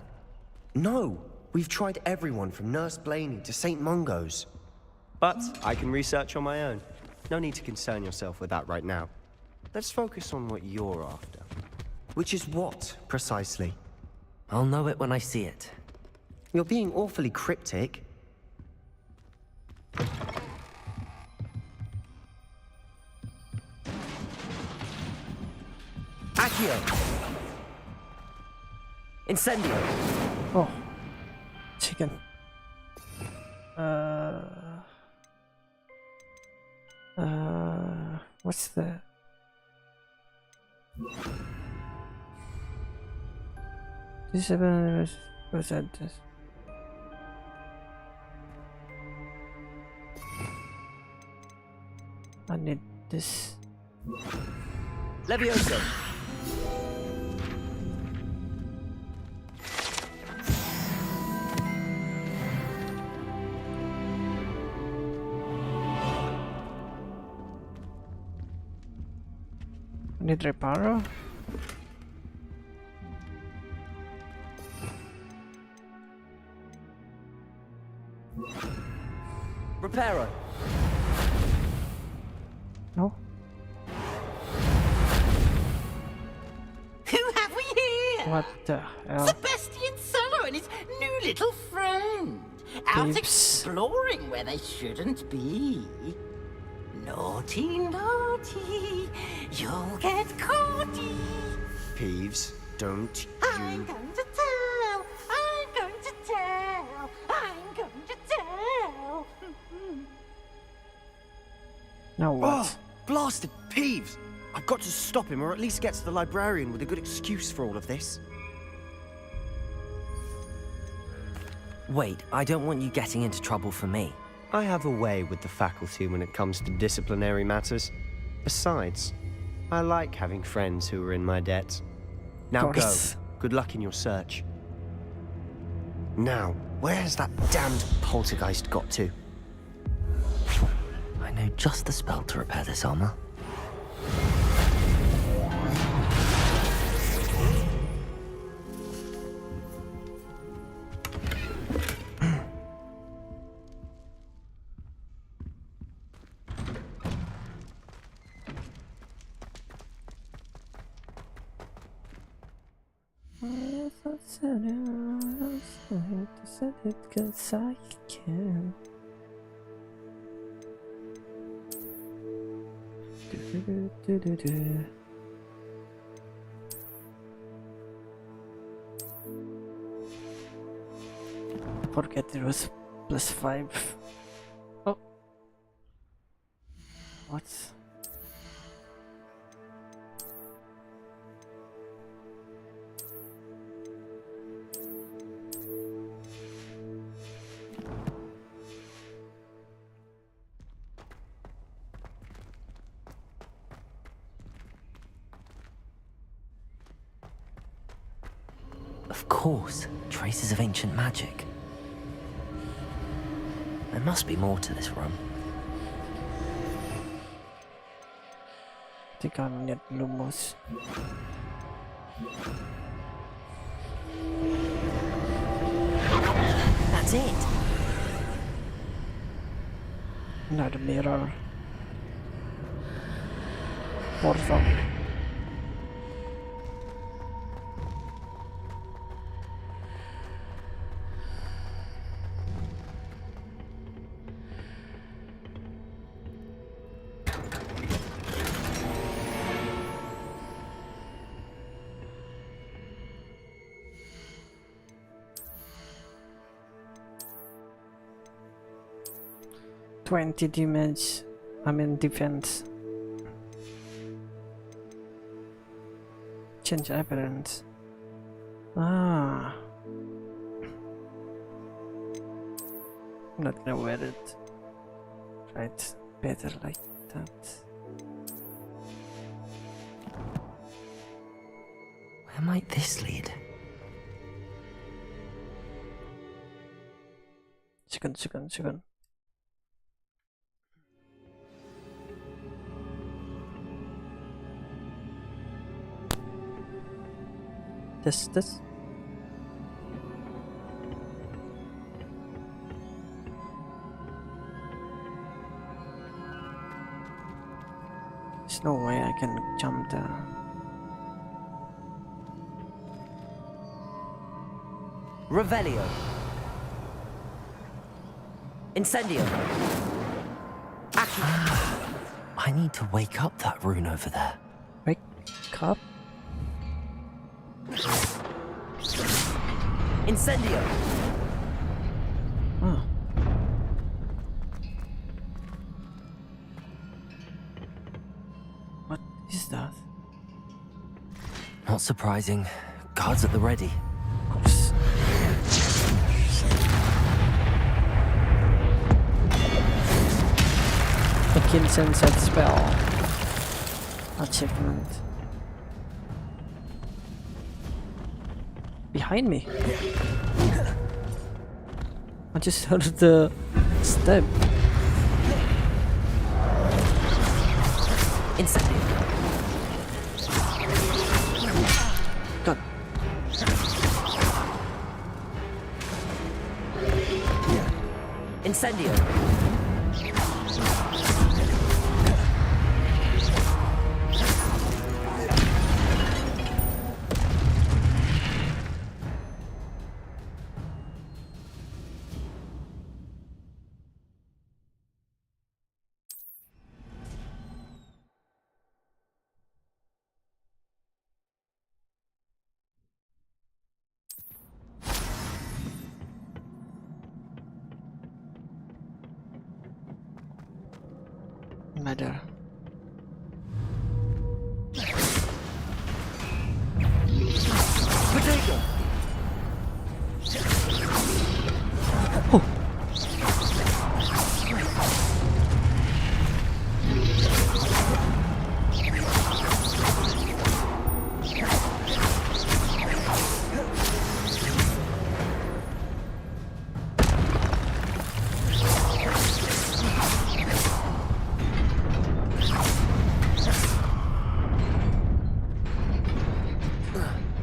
No! We've tried everyone from Nurse Blaney to St. Mungo's. But I can research on my own. No need to concern yourself with that right now. Let's focus on what you're after. Which is what, precisely? I'll know it when I see it. You're being awfully cryptic. Accio! Incendio! Oh. Chicken. What's that? This was that this? I need this. Levioso! I need Reparo. Reparo! No? What the hell? Sebastian Solo and his new little friend. Out Peeps. exploring where they shouldn't be. Naughty, naughty, you'll get caughty. Peeves, don't I'm you... going to tell, I'm going to tell, I'm going to tell. Now what? Oh, blasted Peeves! I've got to stop him, or at least get to the librarian with a good excuse for all of this. Wait, I don't want you getting into trouble for me. I have a way with the faculty when it comes to disciplinary matters. Besides, I like having friends who are in my debt. Now go. Course. Good luck in your search. Now, where's that damned poltergeist got to? I know just the spell to repair this armor. Said it 'cause I can. Forget it was +5. Oh. What? Of course, traces of ancient magic. There must be more to this room. I think I need Luminous. That's it. Another mirror. Portal. damage, defense. Change appearance. Ah. Not gonna wear it. Right, better like that. Where might this lead? Second. This. There's no way I can jump there. Revelio. Incendio. I need to wake up that rune over there. Wake up? Incendio. Oh. What is that? Not surprising. Guards at the ready. Of course. The kill sunset spell. Achievement. Behind me. I just heard the step. Incendio. God. Incendio. Matter. Potato! Oh.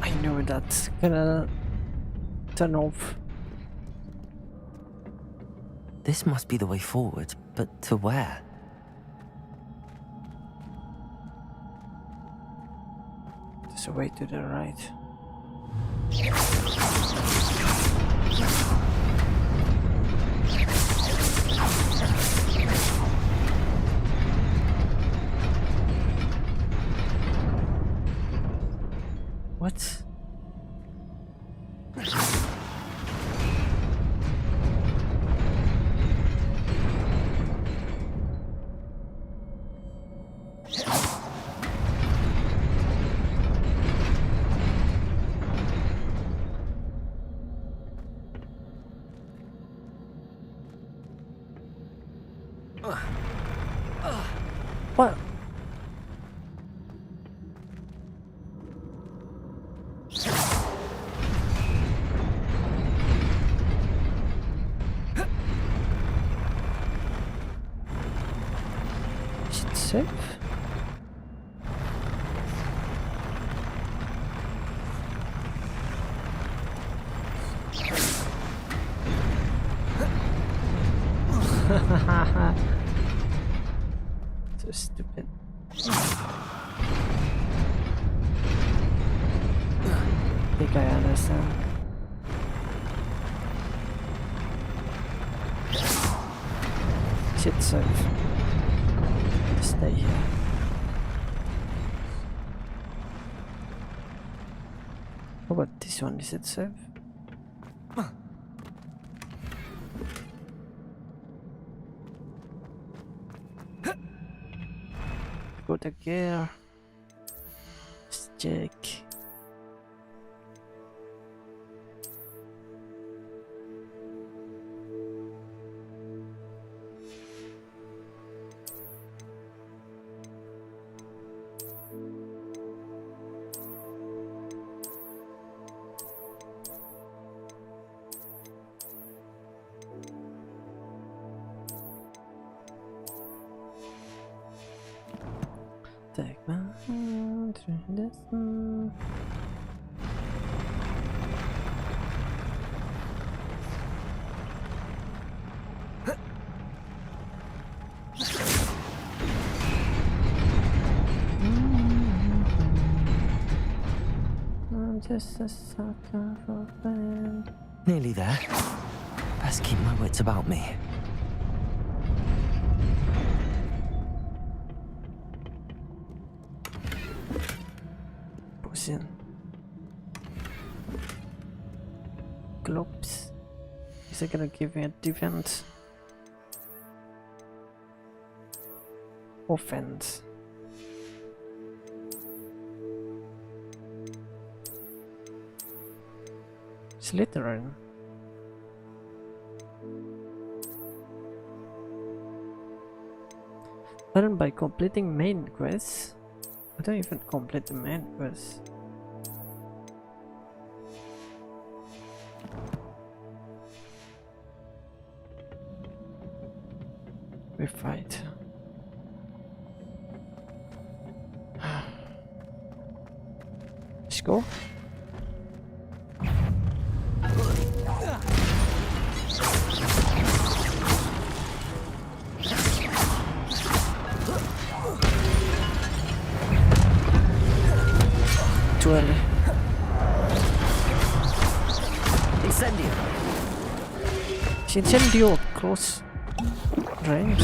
I knew that's gonna turn off. This must be the way forward, but to where? There's a way to the right. What? What? Is it safe? So stupid. I think I understand. Shit, safe. Stay here. How about this one? Is it safe? Go to gear. Let's check. Take my hand through this. I'm just a sucker for fame. Nearly there. Best keep my wits about me. In globes. Is it gonna give me a defense? Offense. Slytherin. Learn by completing main quests. I don't even complete the main quest. We fight. Let's go. Too early. Incendio. Incendio close range.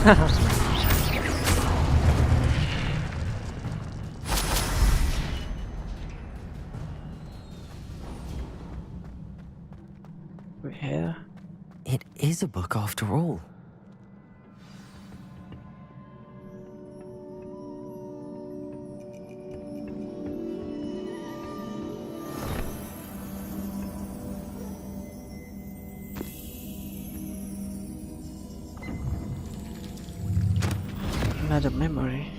We're here. It is a book after all. Another memory.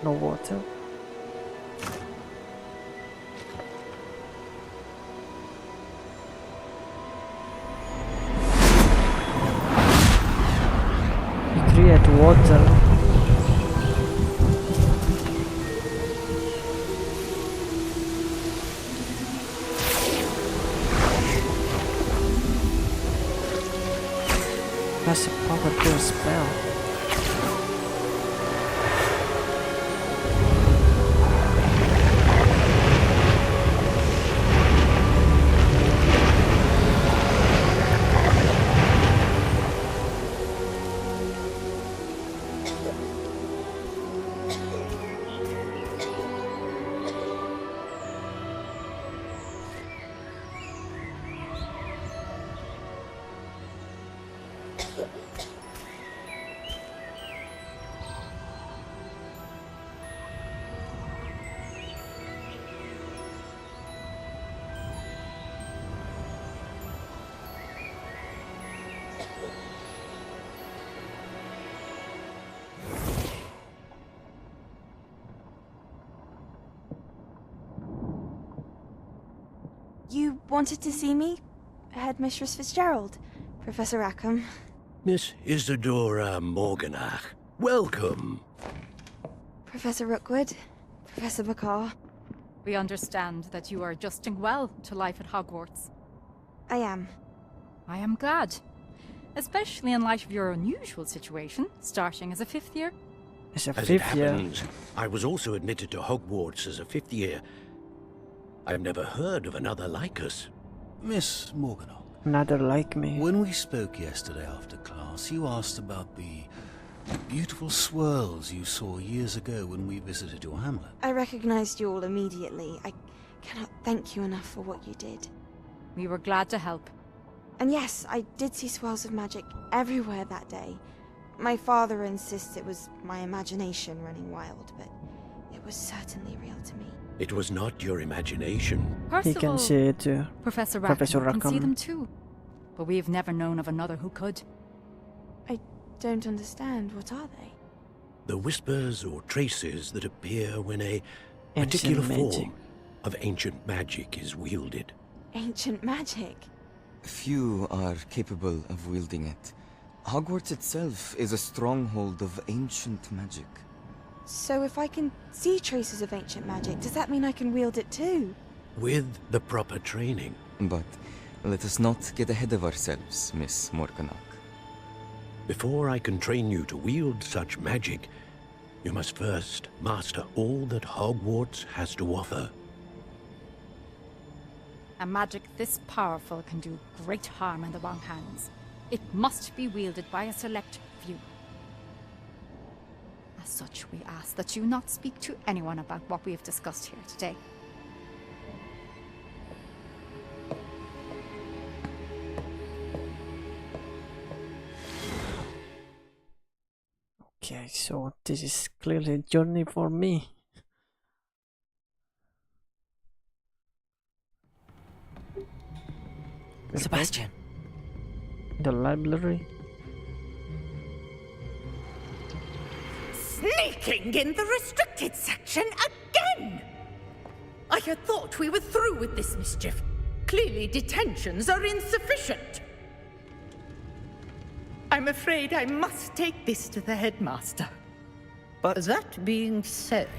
No water. You create water. That's a powerful spell. You wanted to see me? Headmistress Fitzgerald, Professor Rackham. Miss Isadora Morganach, welcome. Professor Rookwood, Professor McCaw. We understand that you are adjusting well to life at Hogwarts. I am. I am glad. Especially in light of your unusual situation, starting as a 5th year. As a As 5th it year. happens, I was also admitted to Hogwarts as a 5th year. I've never heard of another like us. Miss Morganach. Another like me. When we spoke yesterday after class, you asked about the beautiful swirls you saw years ago when we visited your hamlet. I recognized you all immediately. I cannot thank you enough for what you did. We were glad to help. And yes, I did see swirls of magic everywhere that day. My father insists it was my imagination running wild, but it was certainly real to me. It was not your imagination. He can see it too. Professor Rackham can see them too. But we've never known of another who could. I don't understand. What are they? The whispers or traces that appear when a Ancient particular magic. form of ancient magic is wielded. Ancient magic? Few are capable of wielding it. Hogwarts itself is a stronghold of ancient magic. So if I can see traces of ancient magic, does that mean I can wield it too? With the proper training. But let us not get ahead of ourselves, Miss Morganach. Before I can train you to wield such magic, you must first master all that Hogwarts has to offer. A magic this powerful can do great harm in the wrong hands. It must be wielded by a select few. As such, we ask that you not speak to anyone about what we have discussed here today. Okay, so this is clearly a journey for me. Sebastian. The library. Sneaking in the restricted section again! I had thought we were through with this mischief. Clearly detentions are insufficient. I'm afraid I must take this to the headmaster. But that being said,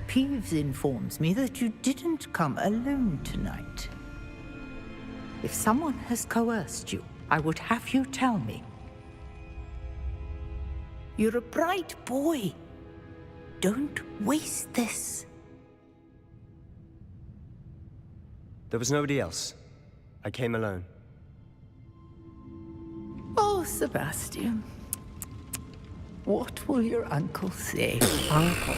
Peeves informs me that you didn't come alone tonight. If someone has coerced you, I would have you tell me. You're a bright boy. Don't waste this. there was nobody else. I came alone. Oh, Sebastian. What will your uncle say? Uncle.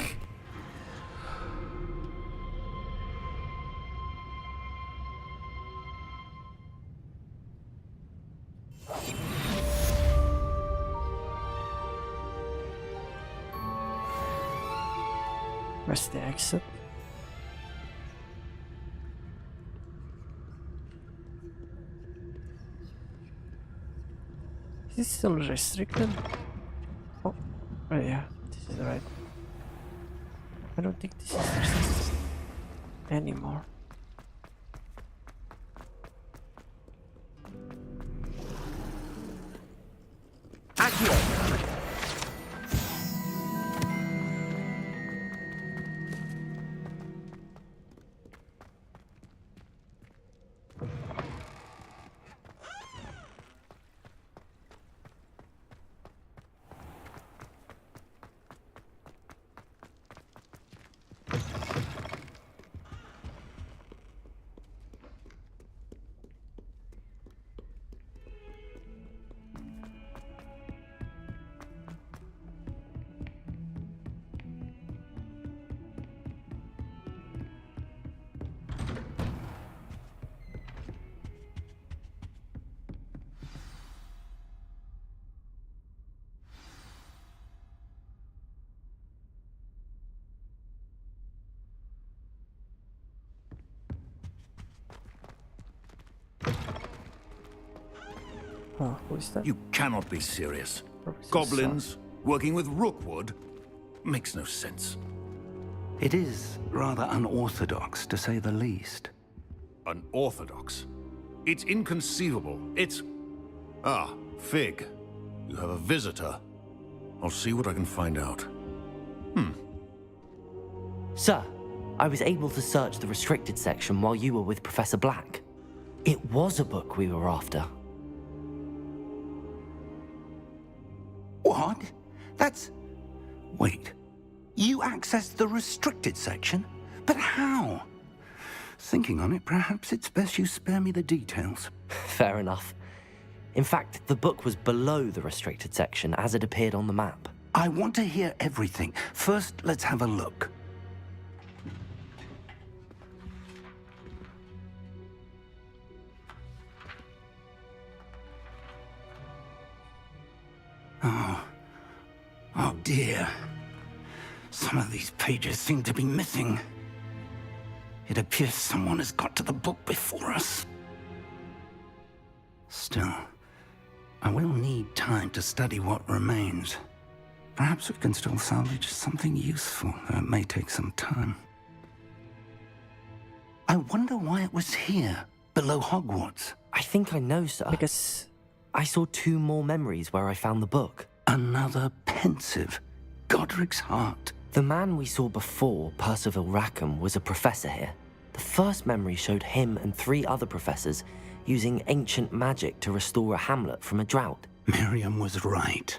Where's the exit? Is this still restricted? Oh, yeah, this is right. I don't think this is restricted anymore. Oh, who is that? You cannot be serious. Goblins working with Rookwood makes no sense. It is rather unorthodox, to say the least. Unorthodox? It's inconceivable. It's... Ah, Fig. You have a visitor. I'll see what I can find out. Sir, I was able to search the restricted section while you were with Professor Black. It was a book we were after. What? That's... Wait. You accessed the restricted section? But how? Thinking on it, perhaps it's best you spare me the details. Fair enough. In fact, the book was below the restricted section as it appeared on the map. I want to hear everything. First, let's have a look. Oh dear. Some of these pages seem to be missing. It appears someone has got to the book before us. Still, I will need time to study what remains. Perhaps we can still salvage something useful, though it may take some time. I wonder why it was here, below Hogwarts. I think I know, sir. Because I saw 2 more memories where I found the book. Another pensive Godric's heart. The man we saw before, Percival Rackham, was a professor here. The first memory showed him and 3 other professors using ancient magic to restore a hamlet from a drought. Miriam was right.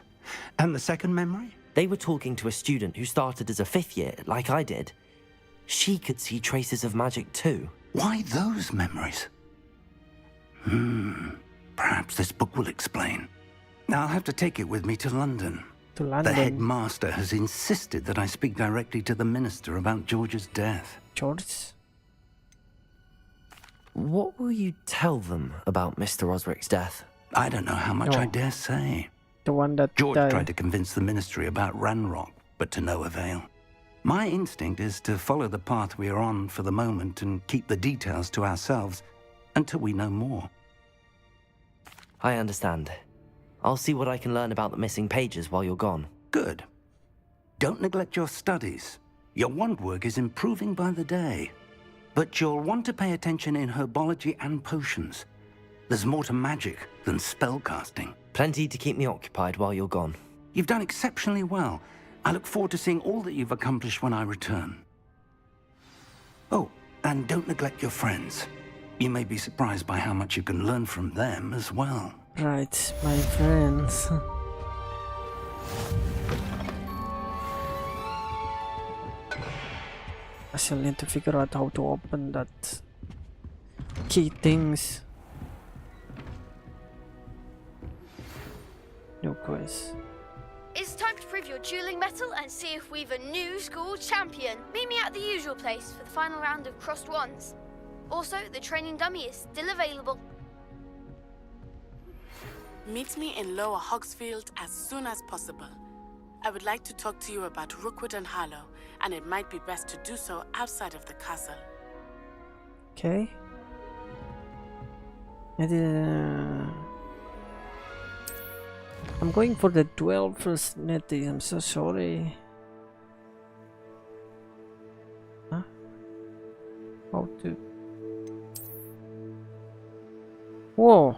And the second memory? They were talking to a student who started as a 5th year, like I did. She could see traces of magic too. Why those memories? Perhaps this book will explain. I'll have to take it with me to London. To London? The headmaster has insisted that I speak directly to the minister about George's death. George? What will you tell them about Mr. Osric's death? I don't know how much No. I dare say. The one that George tried to convince the ministry about Ranrock, but to no avail. My instinct is to follow the path we are on for the moment and keep the details to ourselves until we know more. I understand. I'll see what I can learn about the missing pages while you're gone. Good. Don't neglect your studies. Your wand work is improving by the day. but you'll want to pay attention in herbology and potions. There's more to magic than spellcasting. Plenty to keep me occupied while you're gone. You've done exceptionally well. I look forward to seeing all that you've accomplished when I return. Oh, and don't neglect your friends. You may be surprised by how much you can learn from them as well. Right, my friends. I still need to figure out how to open that key things. No quiz. It's time to prove your dueling mettle and see if we've a new school champion. Meet me at the usual place for the final round of crossed wands. Also, the training dummy is still available. Meet me in Lower Hogsfield as soon as possible. I would like to talk to you about Rookwood and Harlow, and it might be best to do so outside of the castle. Okay. I'm going for the duel first, Nettie. I'm so sorry. Huh? How to... Whoa!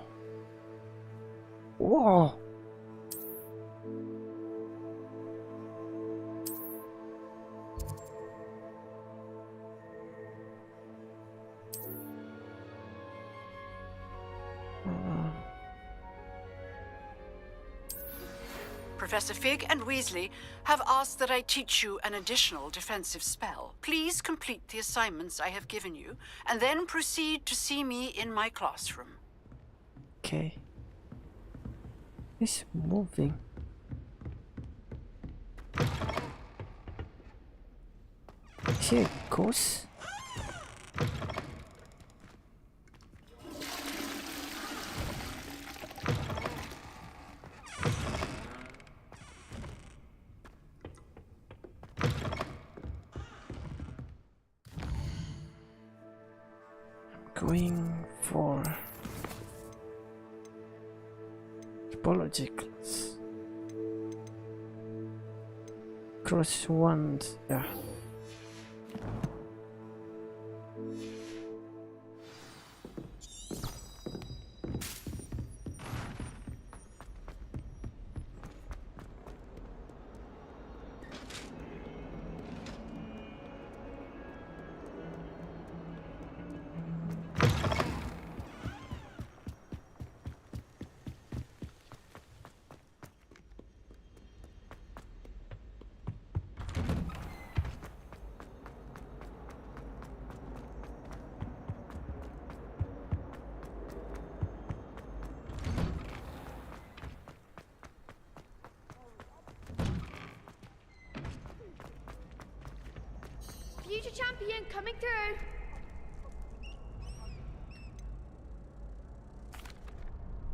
Whoa! Professor Fig and Weasley have asked that I teach you an additional defensive spell. Please complete the assignments I have given you, and then proceed to see me in my classroom. Okay. It's moving. Here it goes. Going for Apologicals. Cross wand, yeah. Future champion coming through.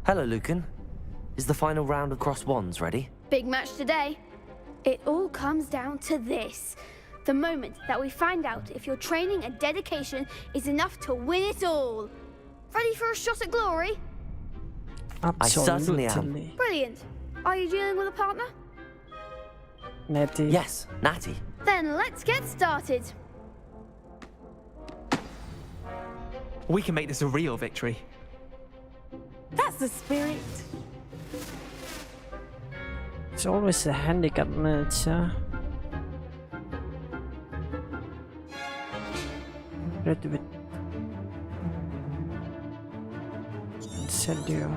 Hello, Lucan. Is the final round of cross wands ready? Big match today. It all comes down to this. The moment that we find out if your training and dedication is enough to win it all. Ready for a shot at glory? I certainly am. Brilliant. Are you dealing with a partner? Natty. Yes, Natty. Then let's get started. We can make this a real victory. That's the spirit. It's always a handicap match, huh? Red with Incendio.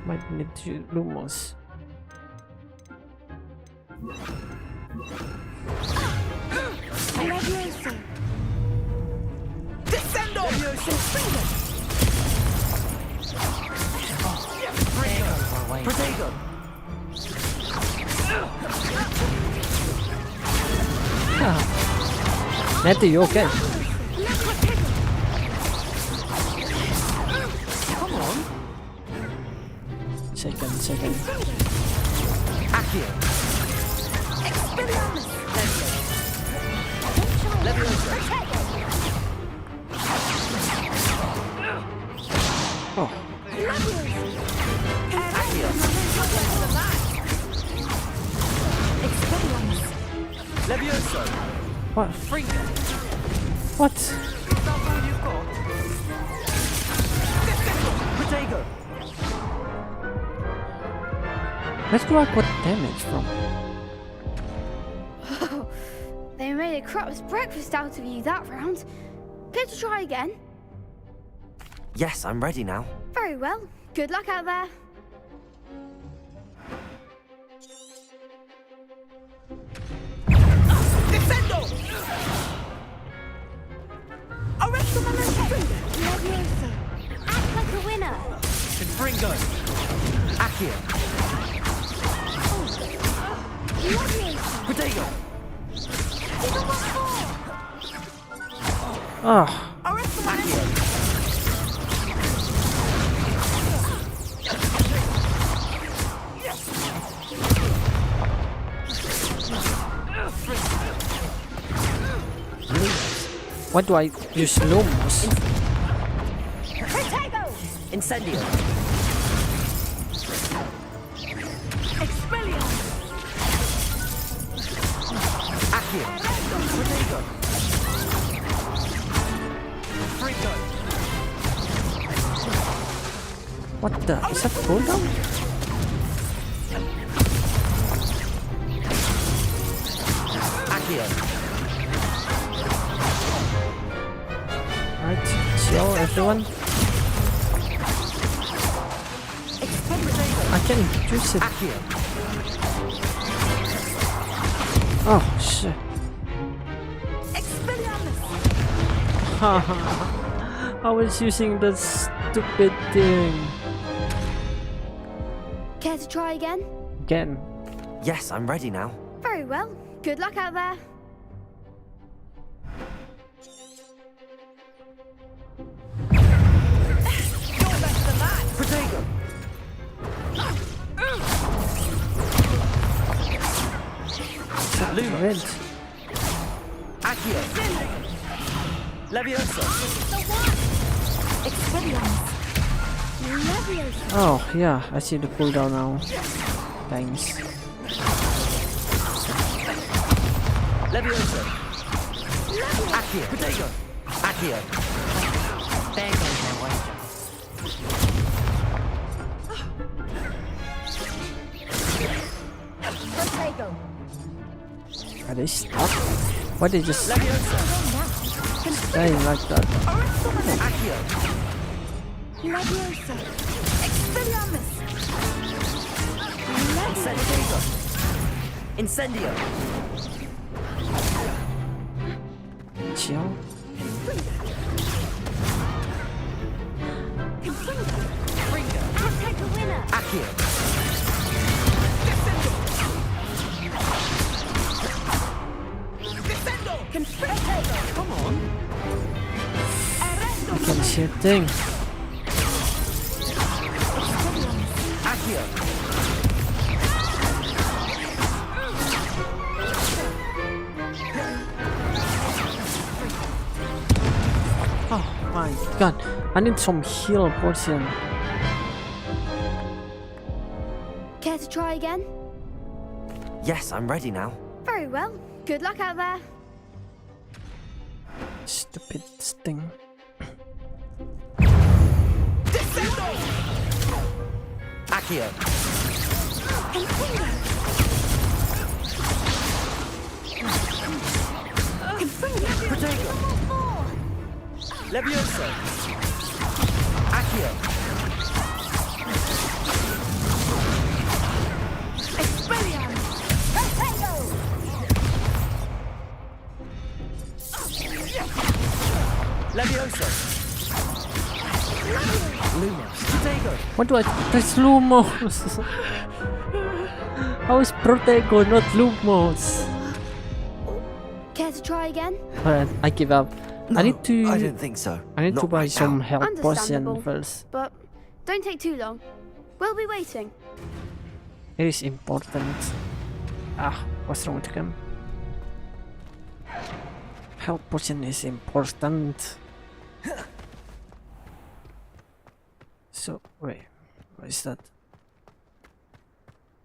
Might need to Lumos. Descendo! Protego! Nettie, you okay? Come on. Second. Accio. Expelliarmus. Leviosa. Levioso. What? Fringo. What? Is that all you've got? Protego. Where do I got damage from? They made a crap's breakfast out of you that round. Care to try again? Yes, I'm ready now. Very well. Good luck out there. Defendo! Arresto Leviosa. Act like a winner. Confringo. Accio. Leviosa. Protego. Oh. Accio. Why do I use Luminous? Incendio. Expelliarmus. Accio. Protego. Fringo. What the? Is that cooldown? Accio. Right, chill everyone. I can use it. Oh shit. I was using the stupid thing. Care to try again? Again. Yes, I'm ready now. Very well. Good luck out there. Protego. Luminous. Accio. Levioso. Oh yeah, I see the cooldown now. Thanks. Levioso. Accio. Protego. Accio. There goes my wager. Protego. Are they stuck? Why they just staying like that? Accio. Leviosa. Expelliarmus. Incendio. Chill. Take a winner. Accio. Come on. I can see a thing. Accio. Oh my god, I need some heal potion. Care to try again? Yes, I'm ready now. Very well. Good luck out there. Stupid sting. Accio. Protego. Levioso. Accio. Expelliarmus. Levioso. Luminous. Protego. What do I press Lumos? How is Protego not Lumos? Care to try again? Alright, I give up. No, I need to. I don't think so. I need to Not buy right some now. health potion Understandable, first. but don't take too long. We'll be waiting. It is important. Ah, what's wrong with him? Health potion is important. So, wait, what is that?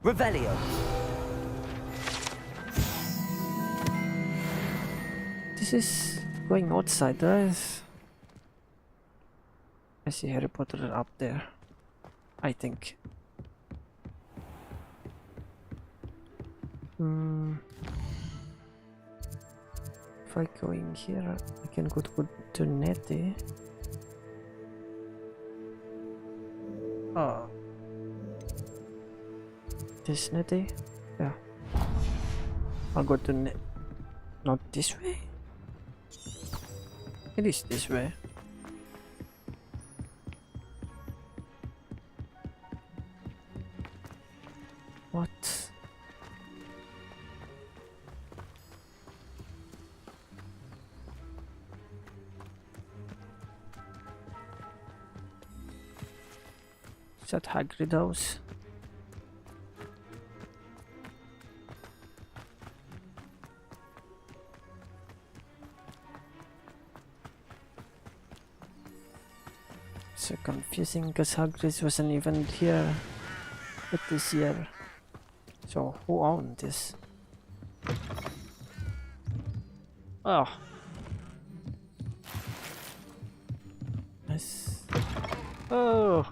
Revelio. this is going outside, right? I see Harry Potter up there, I think. If I go in here, I can go to Nettie. Oh. This Nettie? Yeah. I'll go to not this way? It is this way. What? Is that Hagrid house? So confusing because Hagrid wasn't even here this year. So who owned this? Oh. Nice. Oh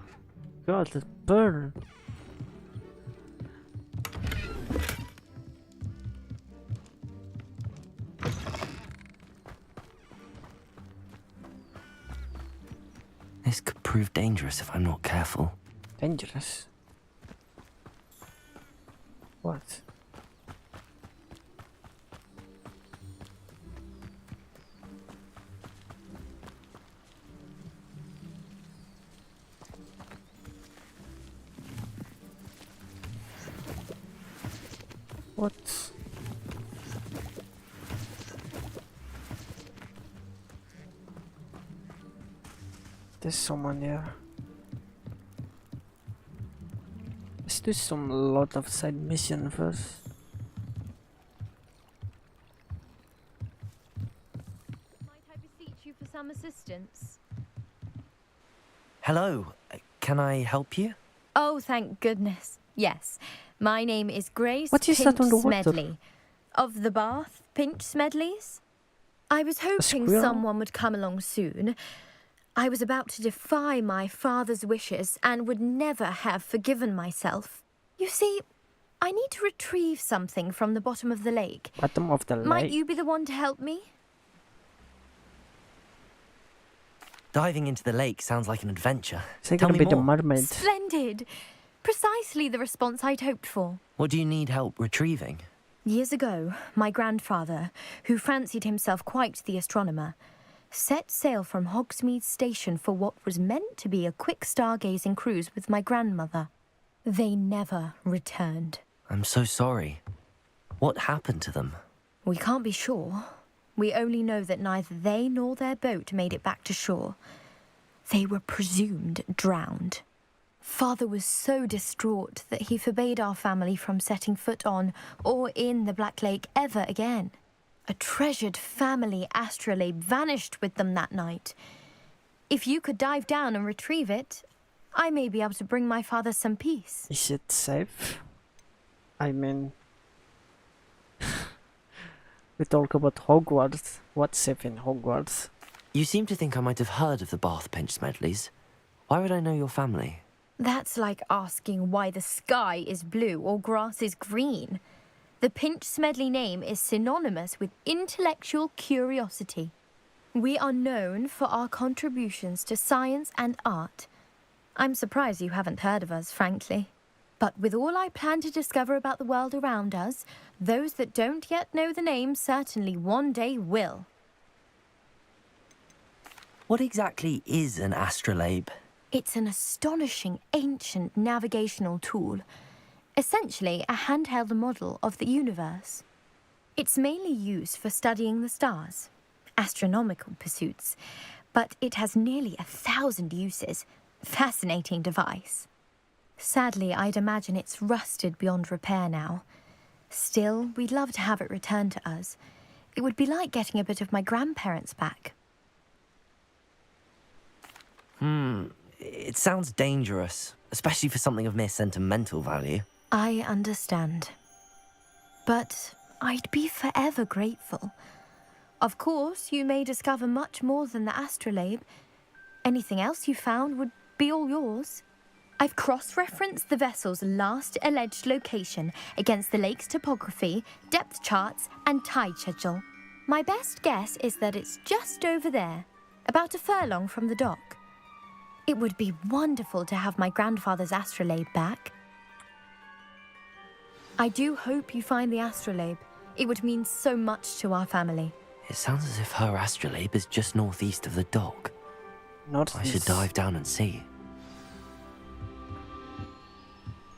god, the burn. This could prove dangerous if I'm not careful. Dangerous? What? What? There's someone here. Let's do some lot of side mission first. Might I beseech you for some assistance? Hello, can I help you? Oh, thank goodness. Yes. My name is Grace What is Pinch that on the water? Smedley. Of the Bath Pinch Smedleys. I was hoping squirrel? someone would come along soon. I was about to defy my father's wishes and would never have forgiven myself. You see, I need to retrieve something from the bottom of the lake. Bottom of the lake? Might you be the one to help me? Diving into the lake sounds like an adventure. Is it Tell gonna me be the more. mermaid? Splendid! Precisely the response I'd hoped for. What do you need help retrieving? Years ago, my grandfather, who fancied himself quite the astronomer, set sail from Hogsmeade Station for what was meant to be a quick stargazing cruise with my grandmother. They never returned. I'm so sorry. What happened to them? We can't be sure. We only know that neither they nor their boat made it back to shore. They were presumed drowned. Father was so distraught that he forbade our family from setting foot on or in the Black Lake ever again. A treasured family astrolabe vanished with them that night. If you could dive down and retrieve it, I may be able to bring my father some peace. Is it safe? I mean, we talk about Hogwarts. What's safe in Hogwarts? You seem to think I might have heard of the Bath Pinch Smedleys. Why would I know your family? That's like asking why the sky is blue or grass is green. The Pinch Smedley name is synonymous with intellectual curiosity. We are known for our contributions to science and art. I'm surprised you haven't heard of us, frankly. But with all I plan to discover about the world around us, those that don't yet know the name certainly one day will. What exactly is an astrolabe? It's an astonishing ancient navigational tool. Essentially a handheld model of the universe. It's mainly used for studying the stars, astronomical pursuits, but it has nearly 1,000 uses. Fascinating device. Sadly, I'd imagine it's rusted beyond repair now. Still, we'd love to have it returned to us. It would be like getting a bit of my grandparents back. It sounds dangerous, especially for something of mere sentimental value. I understand. But I'd be forever grateful. Of course, you may discover much more than the astrolabe. Anything else you found would be all yours. I've cross-referenced the vessel's last alleged location against the lake's topography, depth charts, and tide schedule. My best guess is that it's just over there, about a furlong from the dock. It would be wonderful to have my grandfather's astrolabe back. I do hope you find the astrolabe. It would mean so much to our family. It sounds as if her astrolabe is just northeast of the dock. I should dive down and see.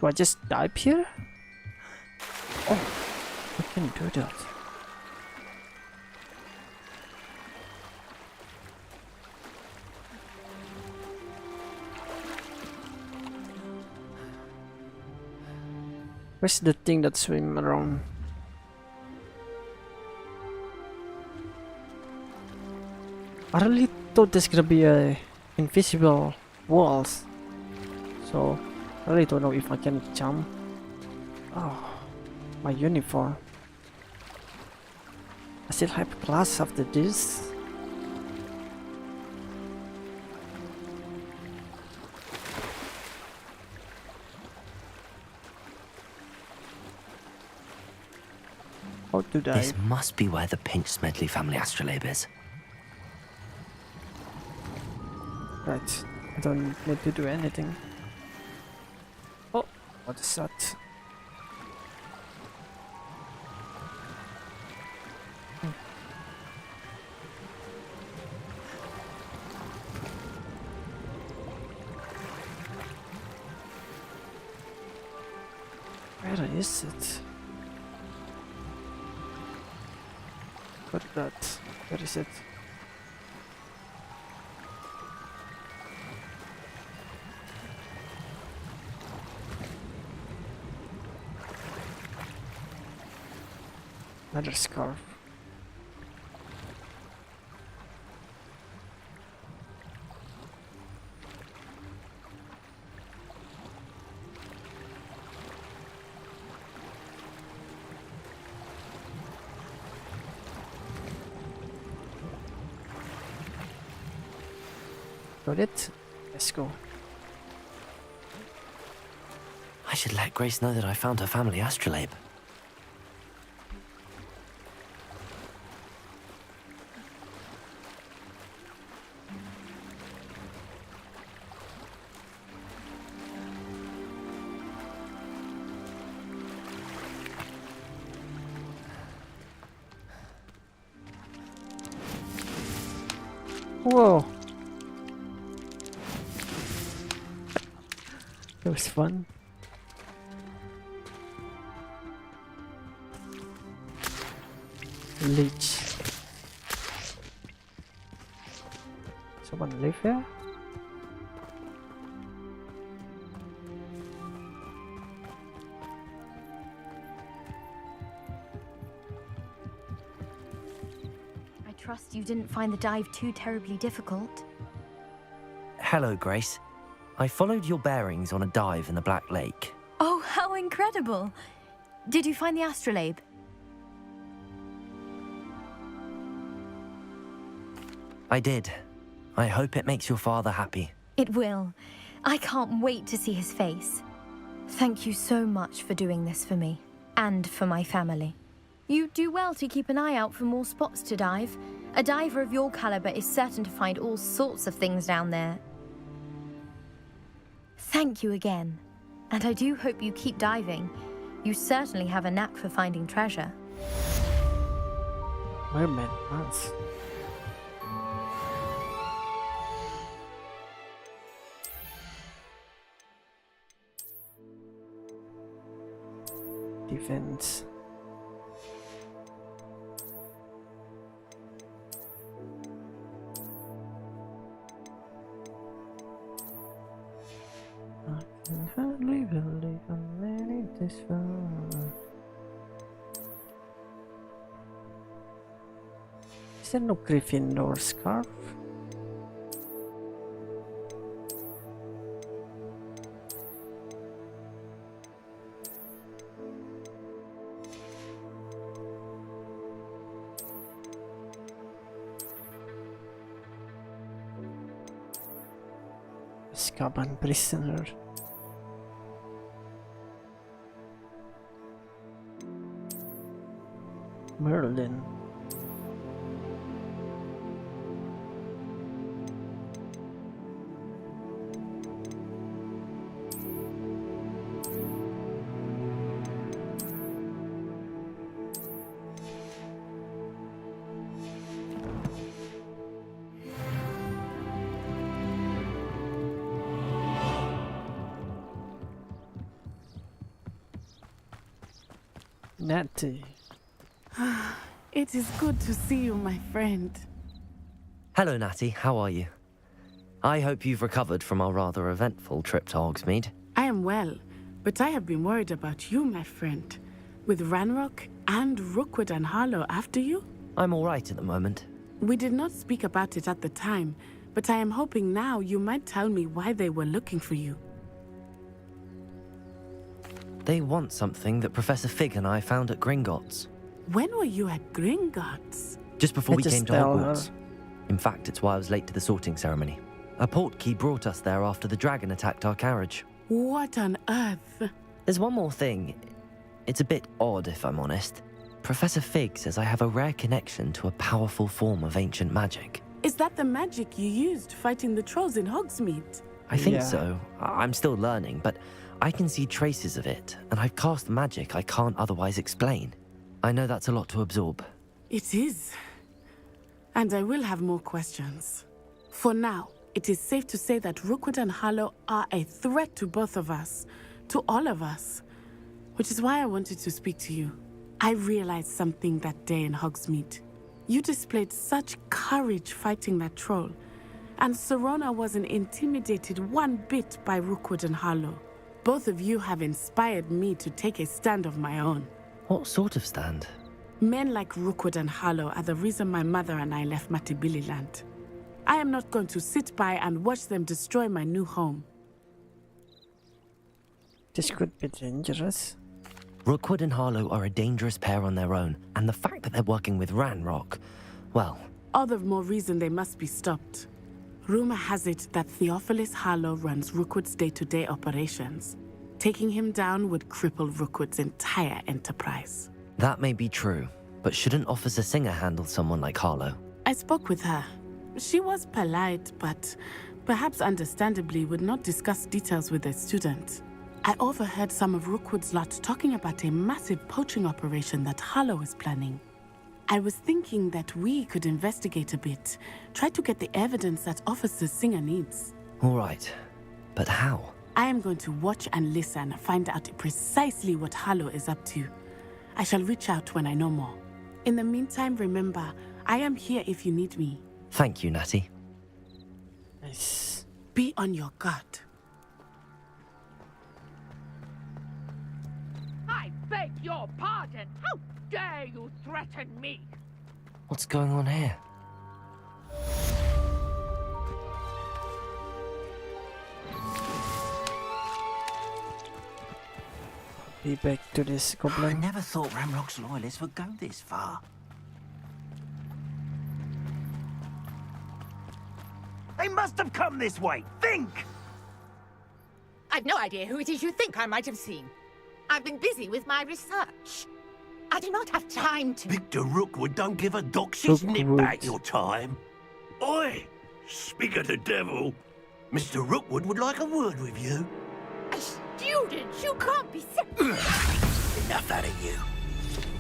Do I just dive here? Oh, I can do that. Where's the thing that swim around? I really thought there's gonna be invisible walls, so I really don't know if I can jump. Oh, my uniform. I still have class after this. How to die? This must be where the Pinch Smedley family astrolabe is. Right, I don't need to do anything. Oh, what is that? Where is it? What is that? Where is it? Another scarf. Got it? Let's go. I should let Grace know that I found her family astrolabe. Whoa! That was fun. Leech. Someone live here? I trust you didn't find the dive too terribly difficult. Hello, Grace. I followed your bearings on a dive in the Black Lake. Oh, how incredible! Did you find the astrolabe? I did. I hope it makes your father happy. It will. I can't wait to see his face. Thank you so much for doing this for me, and for my family. You do well to keep an eye out for more spots to dive. A diver of your caliber is certain to find all sorts of things down there. Thank you again, and I do hope you keep diving. You certainly have a knack for finding treasure. Merman, nice. Defense. I can hardly believe I made it this far. Is there no Gryffindor scarf? Azkaban prisoner. Merlin. Natty. It is good to see you, my friend. Hello, Natty. How are you? I hope you've recovered from our rather eventful trip to Hogsmeade. I am well, but I have been worried about you, my friend. With Ranrock and Rookwood and Harlow after you? I'm all right at the moment. We did not speak about it at the time, but I am hoping now you might tell me why they were looking for you. They want something that Professor Fig and I found at Gringotts. When were you at Gringotts? Just before we Just came to tell Hogwarts. In fact, it's why I was late to the sorting ceremony. A portkey brought us there after the dragon attacked our carriage. What on earth? There's one more thing. It's a bit odd, if I'm honest. Professor Fig says I have a rare connection to a powerful form of ancient magic. Is that the magic you used fighting the trolls in Hogsmeade? I think so. I'm still learning, but I can see traces of it, and I've cast magic I can't otherwise explain. I know that's a lot to absorb. It is. And I will have more questions. For now, it is safe to say that Rookwood and Harlow are a threat to both of us, to all of us, which is why I wanted to speak to you. I realized something that day in Hogsmeade. You displayed such courage fighting that troll, and Serona wasn't intimidated one bit by Rookwood and Harlow. Both of you have inspired me to take a stand of my own. What sort of stand? Men like Rookwood and Harlow are the reason my mother and I left Matabeleland. I am not going to sit by and watch them destroy my new home. This could be dangerous. Rookwood and Harlow are a dangerous pair on their own, and the fact that they're working with Ranrock, well... All the more reason they must be stopped. Rumor has it that Theophilus Harlow runs Rookwood's day-to-day operations. Taking him down would cripple Rookwood's entire enterprise. That may be true, but shouldn't Officer Singer handle someone like Harlow? I spoke with her. She was polite, but perhaps understandably would not discuss details with a student. I overheard some of Rookwood's lot talking about a massive poaching operation that Harlow is planning. I was thinking that we could investigate a bit, try to get the evidence that Officer Singer needs. All right, but how? I am going to watch and listen, find out precisely what Harlow is up to. I shall reach out when I know more. In the meantime, remember, I am here if you need me. Thank you, Natty. Nice. Be on your guard. I beg your pardon. How dare you threaten me? What's going on here? Be back to this goblin. I never thought Ranrock's loyalists would go this far. They must have come this way. Think! I've no idea who it is you think I might have seen. I've been busy with my research. I do not have time to... Victor Rookwood don't give a doxy's nip Rookwood. back your time. Oi! Speak of the devil. Mr. Rookwood would like a word with you. Students, you can't be sick. Enough out of you.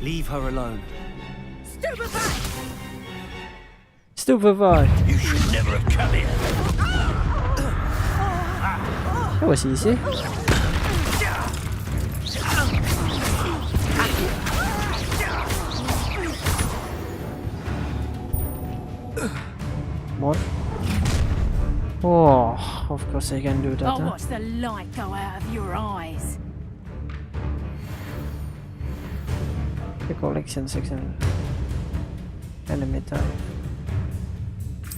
Leave her alone. Stupefy! Stupefy! You should never have come here. That was easy. What? Oh, of course I can do that. I'll Huh? watch the light go out of your eyes. The collection section. Enemy type.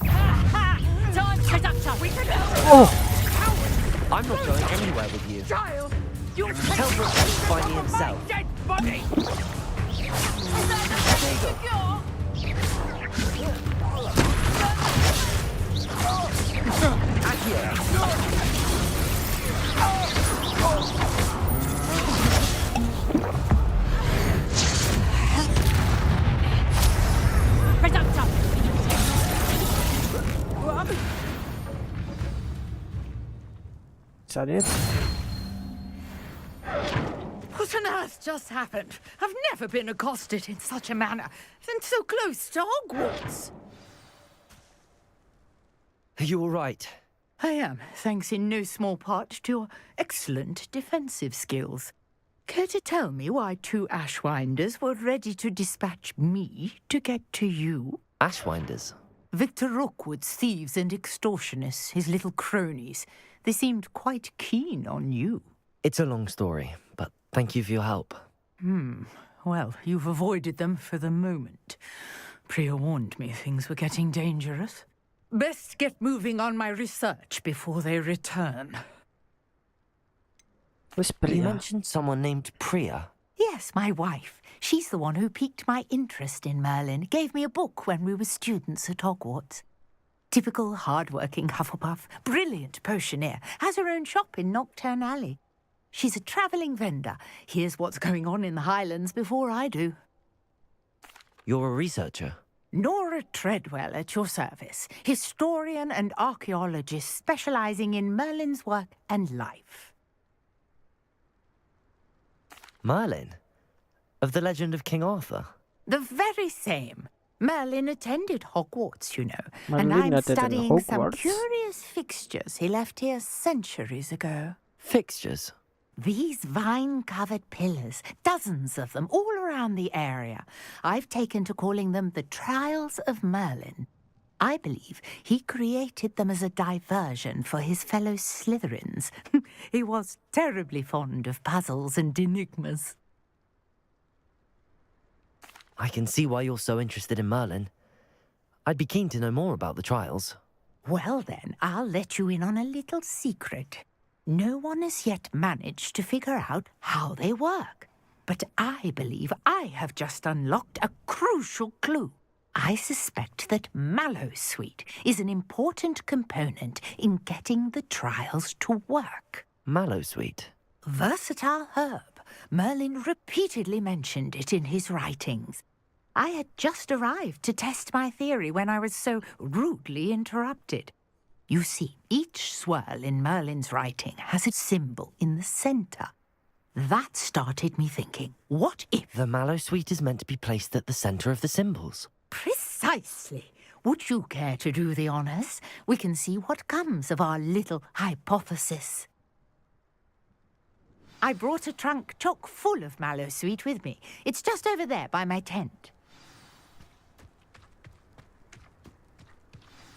Time to duck. We can Oh! I'm not going anywhere with you. Child, you Tell Rexus to find me himself. dead body. that it? What on earth just happened? I've never been accosted in such a manner, and so close to Hogwarts. Are you all right? I am, thanks in no small part to your excellent defensive skills. Care to tell me why 2 Ashwinders were ready to dispatch me to get to you? Ashwinders? Victor Rookwood's thieves and extortionists, his little cronies. They seemed quite keen on you. It's a long story, but thank you for your help. Well, you've avoided them for the moment. Priya warned me things were getting dangerous. Best get moving on my research before they return. Who's Priya? You mentioned someone named Priya. Yes, my wife. She's the one who piqued my interest in Merlin. Gave me a book when we were students at Hogwarts. Typical hard-working Hufflepuff, brilliant potioneer, has her own shop in Nocturne Alley. She's a travelling vendor. Hears what's going on in the Highlands before I do. You're a researcher? Nora Treadwell at your service, historian and archaeologist specialising in Merlin's work and life. Merlin? Of the legend of King Arthur? The very same. Merlin attended Hogwarts, you know, Merlin and I'm attended studying some Hogwarts? curious fixtures he left here centuries ago. Fixtures? These vine-covered pillars, dozens of them, all around the area. I've taken to calling them the Trials of Merlin. I believe he created them as a diversion for his fellow Slytherins. He was terribly fond of puzzles and enigmas. I can see why you're so interested in Merlin. I'd be keen to know more about the trials. Well then, I'll let you in on a little secret. No one has yet managed to figure out how they work. But I believe I have just unlocked a crucial clue. I suspect that Mallowsweet is an important component in getting the trials to work. Mallowsweet? Versatile herb. Merlin repeatedly mentioned it in his writings. I had just arrived to test my theory when I was so rudely interrupted. You see, each swirl in Merlin's writing has a symbol in the centre. That started me thinking, what if... The Mallowsweet is meant to be placed at the centre of the symbols. Precisely. Would you care to do the honours? We can see what comes of our little hypothesis. I brought a trunk chock full of Mallowsweet with me. It's just over there by my tent.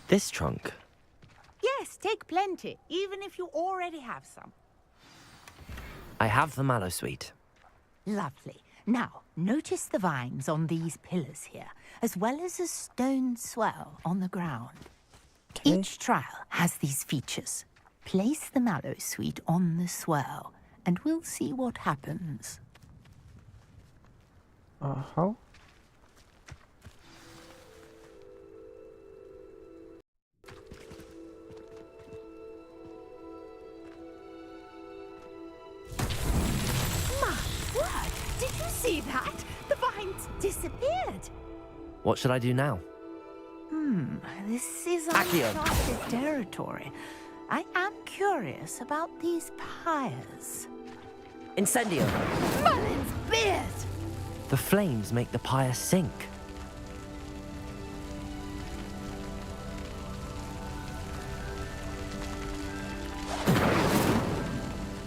This trunk? Yes, take plenty, even if you already have some. I have the Mallowsweet. Lovely. Now, notice the vines on these pillars here, as well as a stone swell on the ground. Okay. Each trial has these features. Place the Mallowsweet on the swell, and we'll see what happens. Uh-huh. Did you see that? The vines disappeared. What should I do now? This is Accio. uncharted territory. I am curious about these pyres. Incendio! Merlin's beard! The flames make the pyre sink.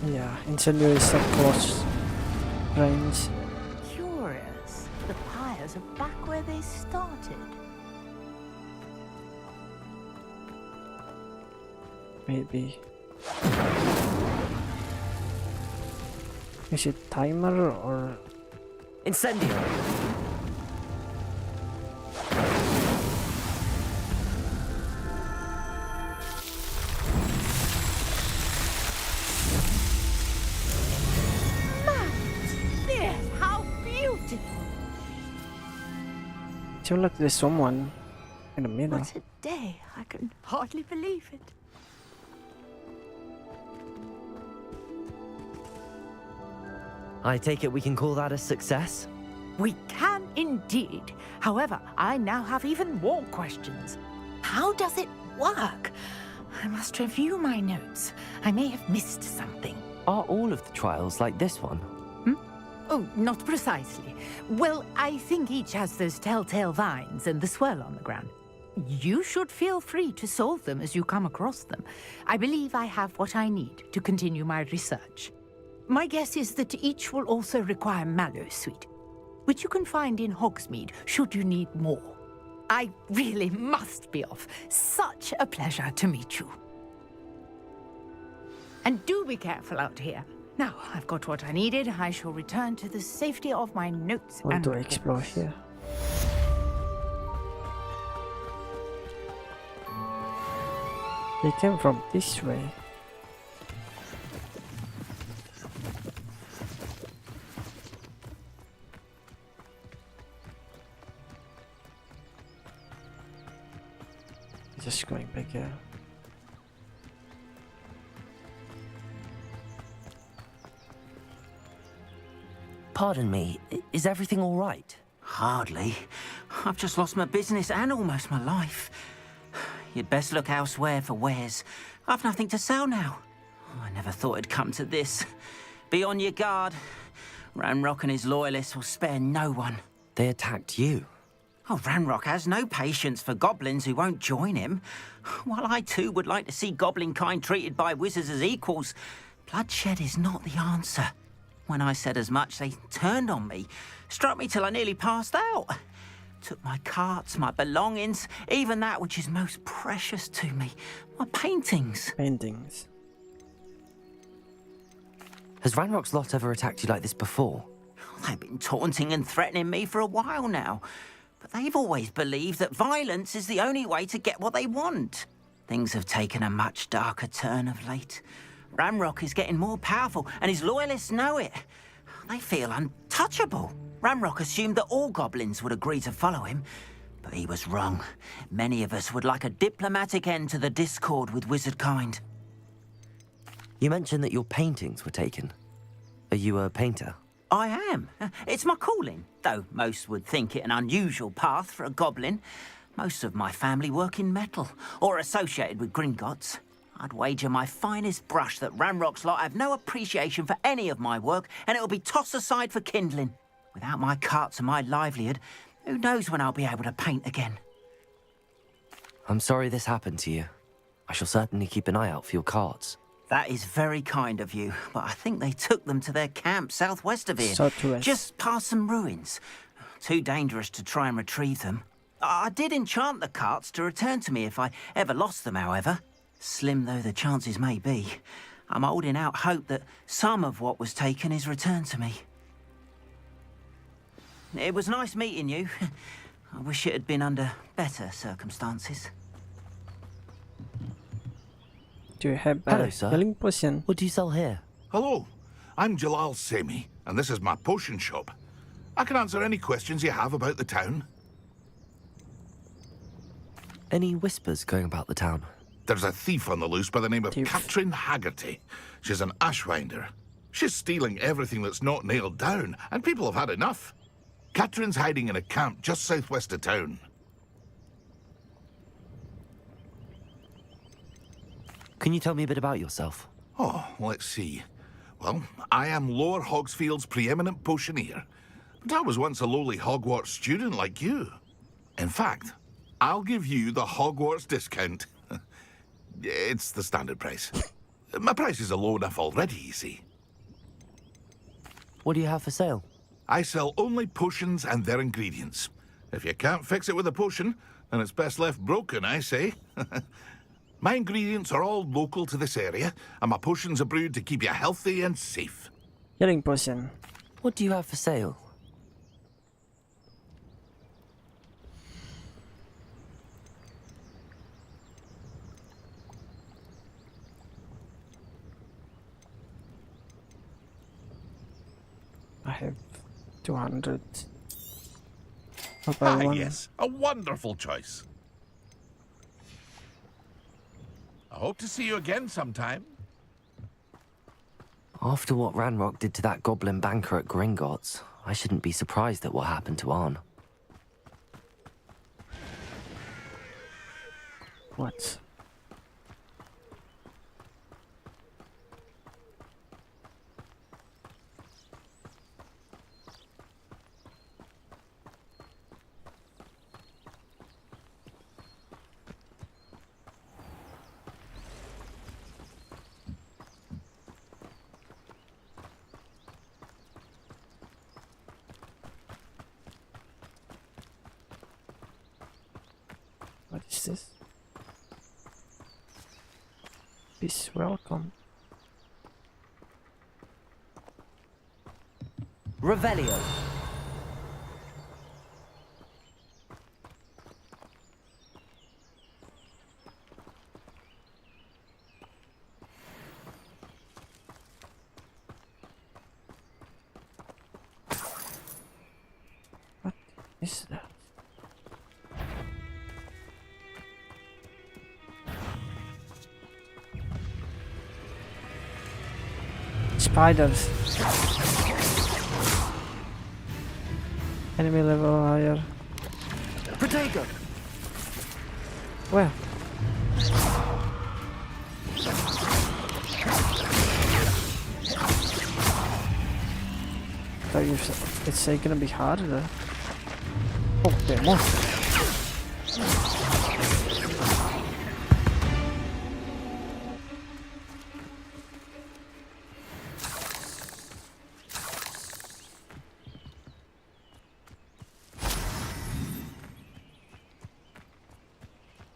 Yeah, incendio is at close range. Curious. The pyres are back where they started. Maybe. Is it timer or... Incendio! I feel like there's someone in the middle. What a day. I can hardly believe it. I take it we can call that a success? We can indeed. However, I now have even more questions. How does it work? I must review my notes. I may have missed something. Are all of the trials like this one? Oh, not precisely. Well, I think each has those telltale vines and the swirl on the ground. You should feel free to solve them as you come across them. I believe I have what I need to continue my research. My guess is that each will also require mallow sweet, which you can find in Hogsmeade should you need more. I really must be off. Such a pleasure to meet you. And do be careful out here. Now, I've got what I needed. I shall return to the safety of my notes Want and to explore here? They came from this way. Just going back here. Pardon me, is everything all right? Hardly. I've just lost my business and almost my life. You'd best look elsewhere for wares. I've nothing to sell now. I never thought it'd come to this. Be on your guard. Ranrock and his loyalists will spare no one. They attacked you? Oh, Ranrock has no patience for goblins who won't join him. While I too would like to see goblin kind treated by wizards as equals, bloodshed is not the answer. When I said as much, they turned on me, struck me till I nearly passed out. Took my carts, my belongings, even that which is most precious to me, my paintings. Paintings. Has Ranrock's lot ever attacked you like this before? They've been taunting and threatening me for a while now, but they've always believed that violence is the only way to get what they want. Things have taken a much darker turn of late. Ranrock is getting more powerful, and his loyalists know it. They feel untouchable. Ranrock assumed that all goblins would agree to follow him, but he was wrong. Many of us would like a diplomatic end to the discord with wizard kind. You mentioned that your paintings were taken. Are you a painter? I am. It's my calling, though most would think it an unusual path for a goblin. Most of my family work in metal, or associated with Gringotts. I'd wager my finest brush that Ranrock's lot have no appreciation for any of my work, and it'll be tossed aside for kindling. Without my carts and my livelihood, who knows when I'll be able to paint again? I'm sorry this happened to you. I shall certainly keep an eye out for your carts. That is very kind of you, but I think they took them to their camp southwest of here. Southwest. Just past some ruins. Too dangerous to try and retrieve them. I did enchant the carts to return to me if I ever lost them, however. Slim though the chances may be, I'm holding out hope that some of what was taken is returned to me. It was nice meeting you. I wish it had been under better circumstances. Do you have Hello, a sir. healing potion? What do you sell here? Hello, I'm Jalal Semi, and this is my potion shop. I can answer any questions you have about the town. Any whispers going about the town? There's a thief on the loose by the name of Katrin Haggerty. She's an ashwinder. She's stealing everything that's not nailed down, and people have had enough. Katrin's hiding in a camp just southwest of town. Can you tell me a bit about yourself? Oh, let's see. Well, I am Lower Hogsfield's preeminent potioneer. But I was once a lowly Hogwarts student like you. In fact, I'll give you the Hogwarts discount. It's the standard price. My prices are low enough already, you see. What do you have for sale? I sell only potions and their ingredients. If you can't fix it with a potion, then it's best left broken, I say. My ingredients are all local to this area, and my potions are brewed to keep you healthy and safe. Healing potion. What do you have for sale? I have 200. I'll buy one. Yes, a wonderful choice. I hope to see you again sometime. After what Ranrock did to that goblin banker at Gringotts, I shouldn't be surprised at what happened to Arn. What? What is this? Peace, welcome. Revelio. What is that? Spiders. Enemy level higher. Protego. Where? Thought you said it's gonna be harder. Oh, there more.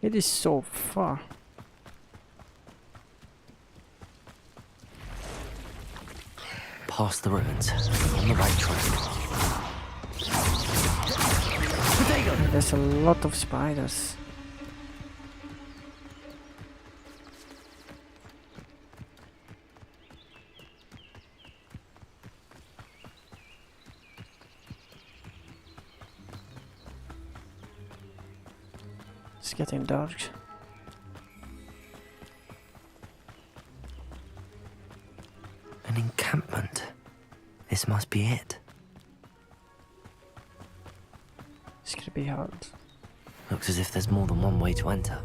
It is so far. Past the ruins. On the right track. Protego. There's a lot of spiders. It's getting dark. An encampment. This must be it. It's gonna be hard. Looks as if there's more than one way to enter.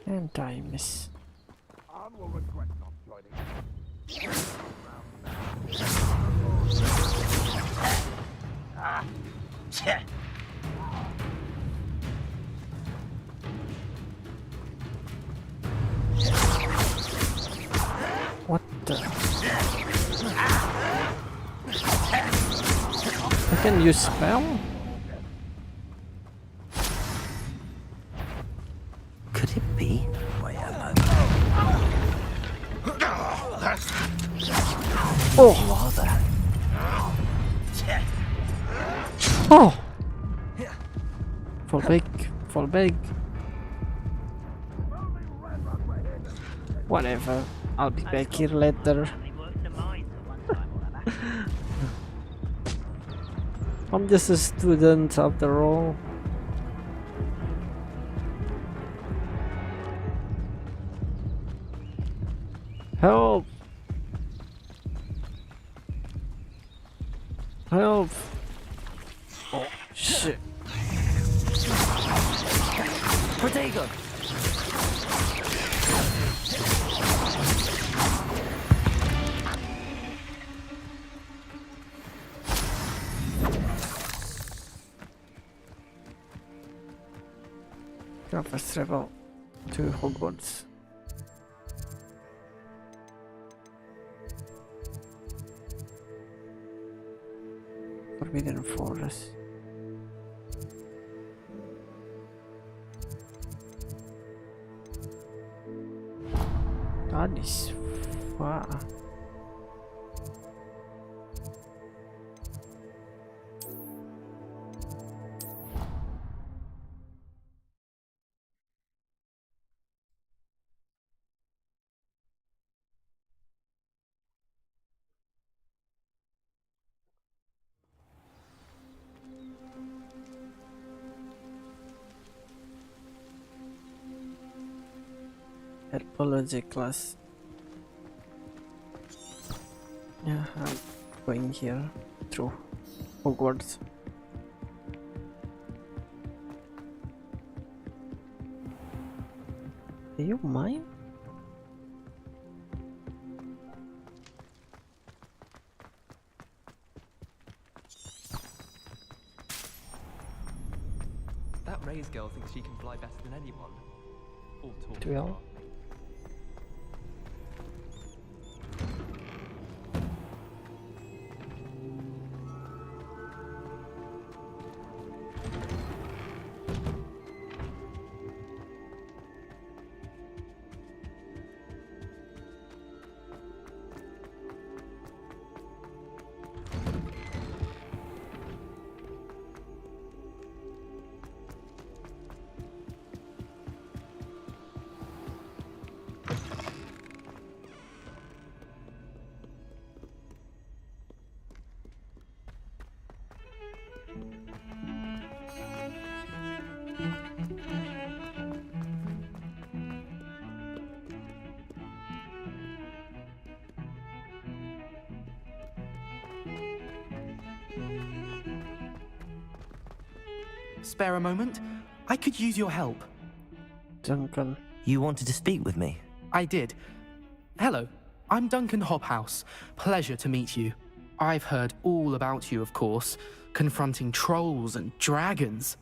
And I miss. Will regret not joining. What the? I can use spell? Could it be? Oh! You are there. Oh! Fall back, fall back. Whatever, I'll be back here later. I'm just a student after all. Help! Help! Oh, shit. Protego. Fast travel to Hogwarts. Forbidden Forest. That is far. Herpology class. Yeah, I'm going here through Hogwarts. Do you mind? That Ray's girl thinks she can fly better than anyone. All talk. Well. spare a moment? I could use your help. Duncan. You wanted to speak with me? I did. Hello, I'm Duncan Hobhouse. Pleasure to meet you. I've heard all about you, of course, confronting trolls and dragons.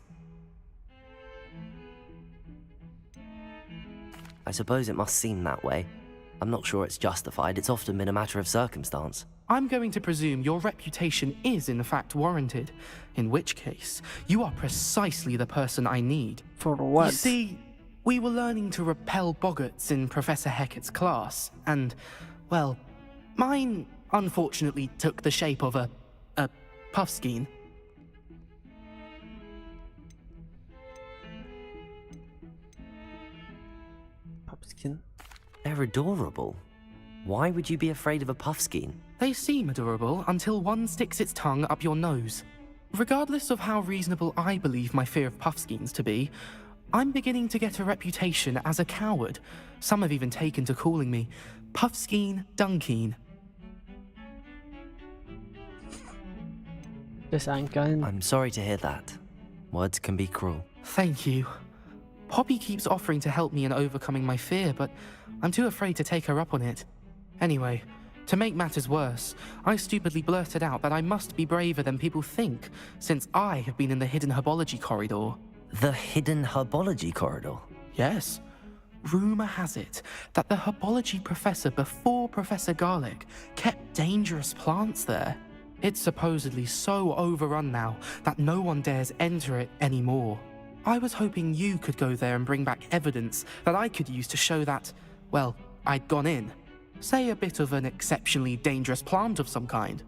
I suppose it must seem that way. I'm not sure it's justified. It's often been a matter of circumstance. I'm going to presume your reputation is in fact warranted, in which case, you are precisely the person I need. For what? You see, we were learning to repel boggarts in Professor Hecat's class, and, well, mine unfortunately took the shape of a puffskein. Puffskein? They're adorable. Why would you be afraid of a puffskein? They seem adorable until one sticks its tongue up your nose. Regardless of how reasonable I believe my fear of puffskeins to be, I'm beginning to get a reputation as a coward. Some have even taken to calling me Puffskein Dunkeen. I'm sorry to hear that. Words can be cruel. Thank you. Poppy keeps offering to help me in overcoming my fear, but I'm too afraid to take her up on it. Anyway, to make matters worse, I stupidly blurted out that I must be braver than people think, since I have been in the hidden herbology corridor. The hidden herbology corridor? Yes. Rumour has it that the herbology professor before Professor Garlic kept dangerous plants there. It's supposedly so overrun now that no one dares enter it anymore. I was hoping you could go there and bring back evidence that I could use to show that, well, I'd gone in. Say a bit of an exceptionally dangerous plant of some kind.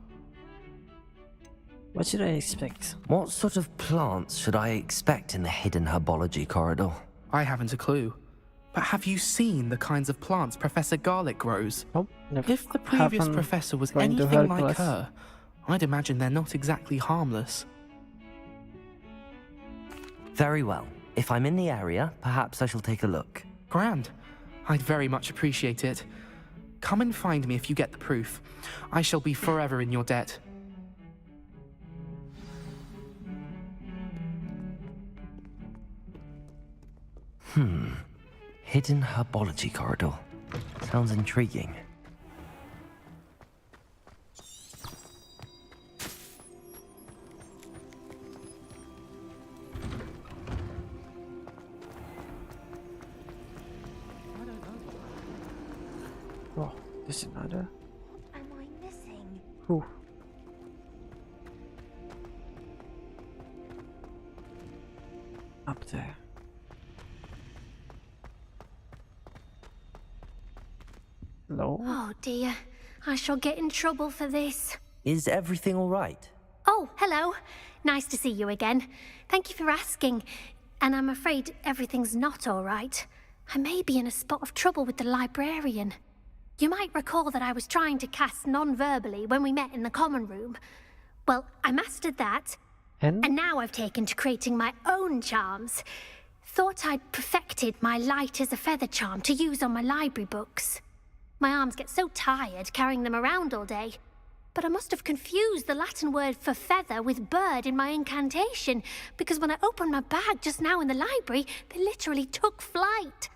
What should I expect? What sort of plants should I expect in the hidden herbology corridor? I haven't a clue. But have you seen the kinds of plants Professor Garlic grows? Nope, never. If the previous professor was anything like her, I'd imagine they're not exactly harmless. Very well. If I'm in the area, perhaps I shall take a look. Grand. I'd very much appreciate it. Come and find me if you get the proof. I shall be forever in your debt. Hidden herbology corridor. Sounds intriguing. Oh, there's another. Am I missing? Who? Up there. Hello? Oh dear, I shall get in trouble for this. Is everything all right? Oh, hello. Nice to see you again. Thank you for asking. And I'm afraid everything's not all right. I may be in a spot of trouble with the librarian. You might recall that I was trying to cast non-verbally when we met in the common room. Well, I mastered that. And now I've taken to creating my own charms. Thought I'd perfected my light as a feather charm to use on my library books. My arms get so tired carrying them around all day. But I must have confused the Latin word for feather with bird in my incantation, because when I opened my bag just now in the library, they literally took flight.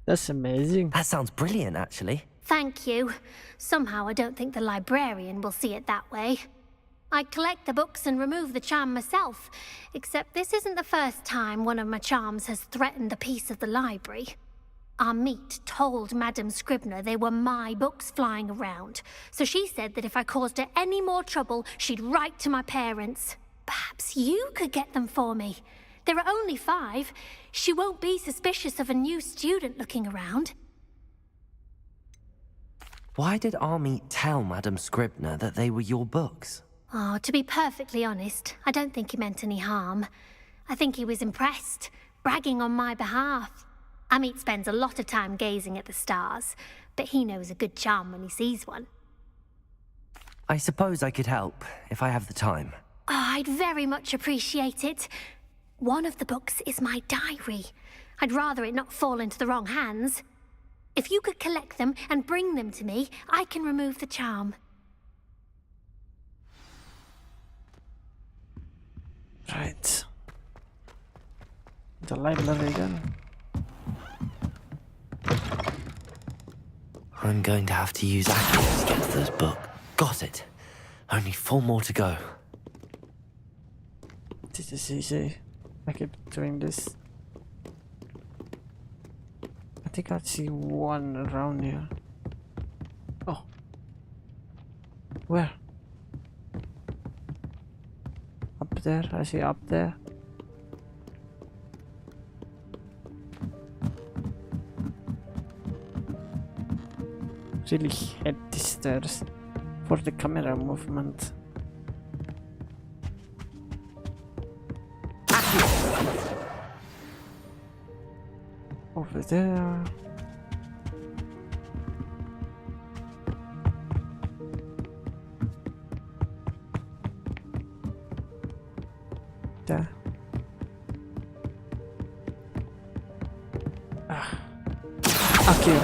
That's amazing. That sounds brilliant, actually. Thank you. Somehow I don't think the librarian will see it that way. I collect the books and remove the charm myself, except this isn't the first time one of my charms has threatened the peace of the library. Our meet told Madame Scribner they were my books flying around, so she said that if I caused her any more trouble, she'd write to my parents. Perhaps you could get them for me. There are only 5. She won't be suspicious of a new student looking around. Why did Army tell Madame Scribner that they were your books? Oh, to be perfectly honest, I don't think he meant any harm. I think he was impressed, bragging on my behalf. Amit spends a lot of time gazing at the stars, but he knows a good charm when he sees one. I suppose I could help, if I have the time. Oh, I'd very much appreciate it. One of the books is my diary. I'd rather it not fall into the wrong hands. If you could collect them and bring them to me, I can remove the charm. Right. The library again. I'm going to have to use Accio to get to this book. Got it. Only 4 more to go. This is easy. I keep doing this. I think I see one around here. Oh. Where? Up there? I see up there. Really hate the stairs for the camera movement. Over there. There. Okay.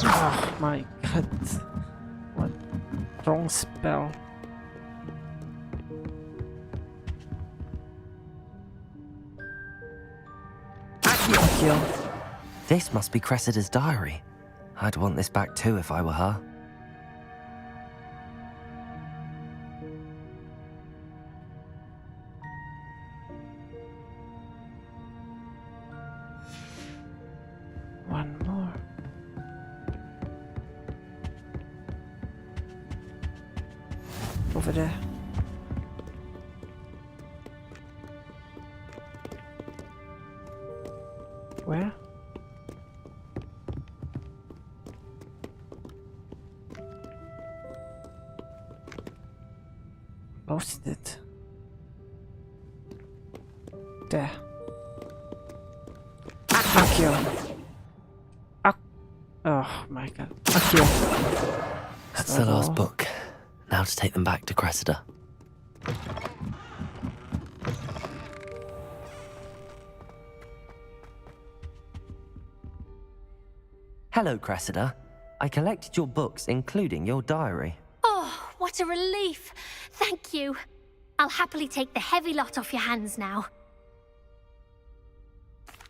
Oh my god. What wrong spell? Accio. This must be Cressida's diary. I'd want this back too if I were her. One more. Over there. Where? Lost it. There. Accio. Oh my god. Accio. That's the last book. Now to take them back to Cressida. Hello, Cressida. I collected your books, including your diary. Oh, what a relief. Thank you. I'll happily take the heavy lot off your hands now.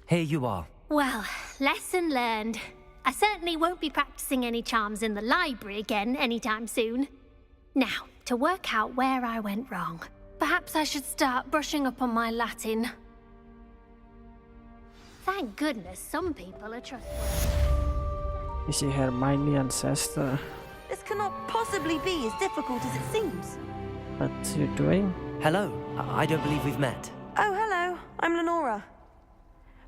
Here you are. Well, lesson learned. I certainly won't be practicing any charms in the library again anytime soon. Now, to work out where I went wrong. Perhaps I should start brushing up on my Latin. Thank goodness some people are trustworthy. You see Hermione ancestor. This cannot possibly be as difficult as it seems. What you doing? Hello. I don't believe we've met. Oh, hello. I'm Lenora.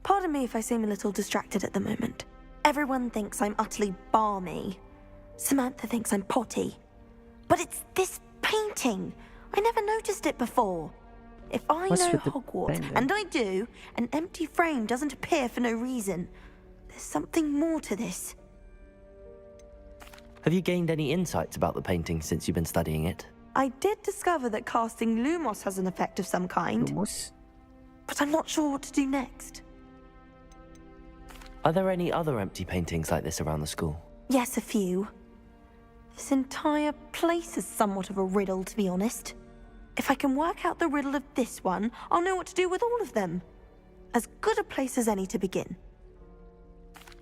Pardon me if I seem a little distracted at the moment. Everyone thinks I'm utterly balmy. Samantha thinks I'm potty. But it's this painting. I never noticed it before. If I know Hogwarts, and I do, an empty frame doesn't appear for no reason. There's something more to this. Have you gained any insights about the painting since you've been studying it? I did discover that casting Lumos has an effect of some kind. Lumos? But I'm not sure what to do next. Are there any other empty paintings like this around the school? Yes, a few. This entire place is somewhat of a riddle, to be honest. If I can work out the riddle of this one, I'll know what to do with all of them. As good a place as any to begin.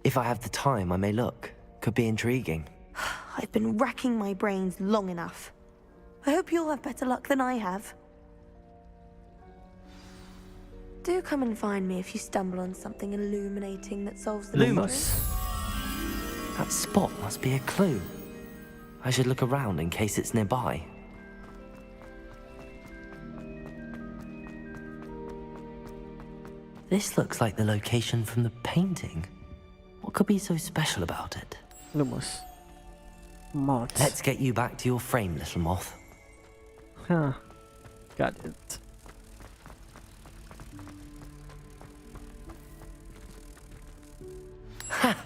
If I have the time, I may look. Could be intriguing. I've been racking my brains long enough. I hope you'll have better luck than I have. Do come and find me if you stumble on something illuminating that solves the Lumos. That spot must be a clue. I should look around in case it's nearby. This looks like the location from the painting. What could be so special about it? Lumos. Moth. Let's get you back to your frame, little moth. Huh. Got it. Ha!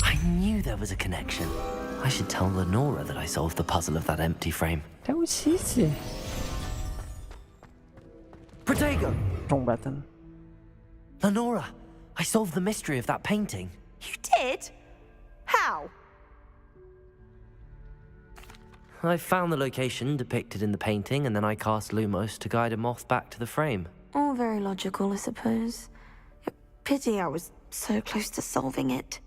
I knew there was a connection. I should tell Lenora that I solved the puzzle of that empty frame. That was easy. Protego! Wrong button. Lenora, I solved the mystery of that painting. You did? How? I found the location depicted in the painting, and then I cast Lumos to guide a moth back to the frame. All very logical, I suppose. Pity I was so close to solving it.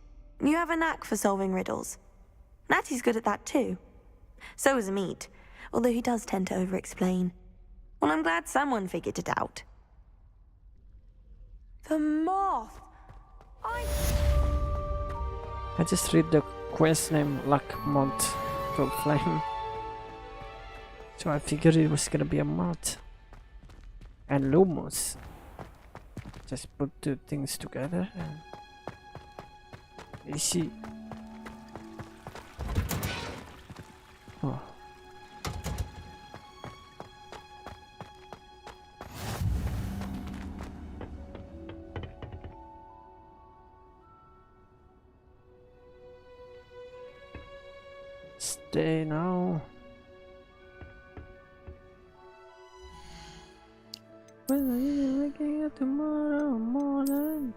You have a knack for solving riddles. Natty's good at that too. So is Amit, although he does tend to over-explain. Well, I'm glad someone figured it out. The moth! I just read the quest name Lackmont to Flame. So I figured it was gonna be a moth. And Lumos. Just put two things together and... Easy. Oh. Stay now. When are you waking up tomorrow morning?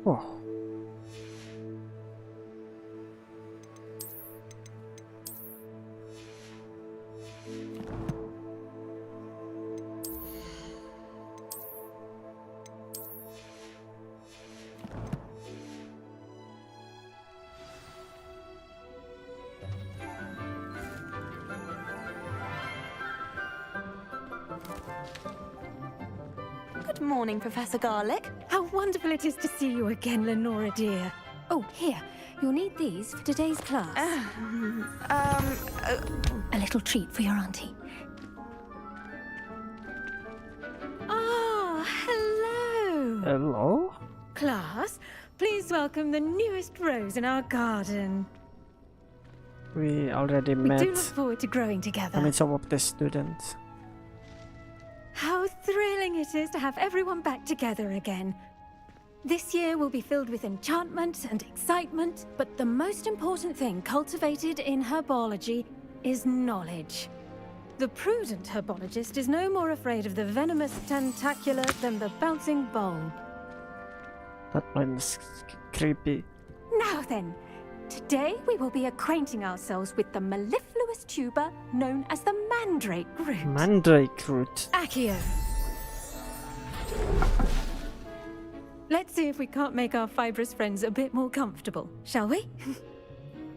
Oh. Good morning, Professor Garlic. How wonderful it is to see you again, Lenora dear. Oh, here. You'll need these for today's class. A little treat for your auntie. Ah, hello. Hello? Class, please welcome the newest rose in our garden. We already We met. do look forward to growing together. I mean, some of the students. How thrilling it is to have everyone back together again. This year will be filled with enchantment and excitement, but the most important thing cultivated in herbology is knowledge. The prudent herbologist is no more afraid of the venomous tentacula than the bouncing bowl. That one's creepy. Now then, today we will be acquainting ourselves with the mellifluous tuber known as the mandrake root. Mandrake root. Accio. Let's see if we can't make our fibrous friends a bit more comfortable, shall we?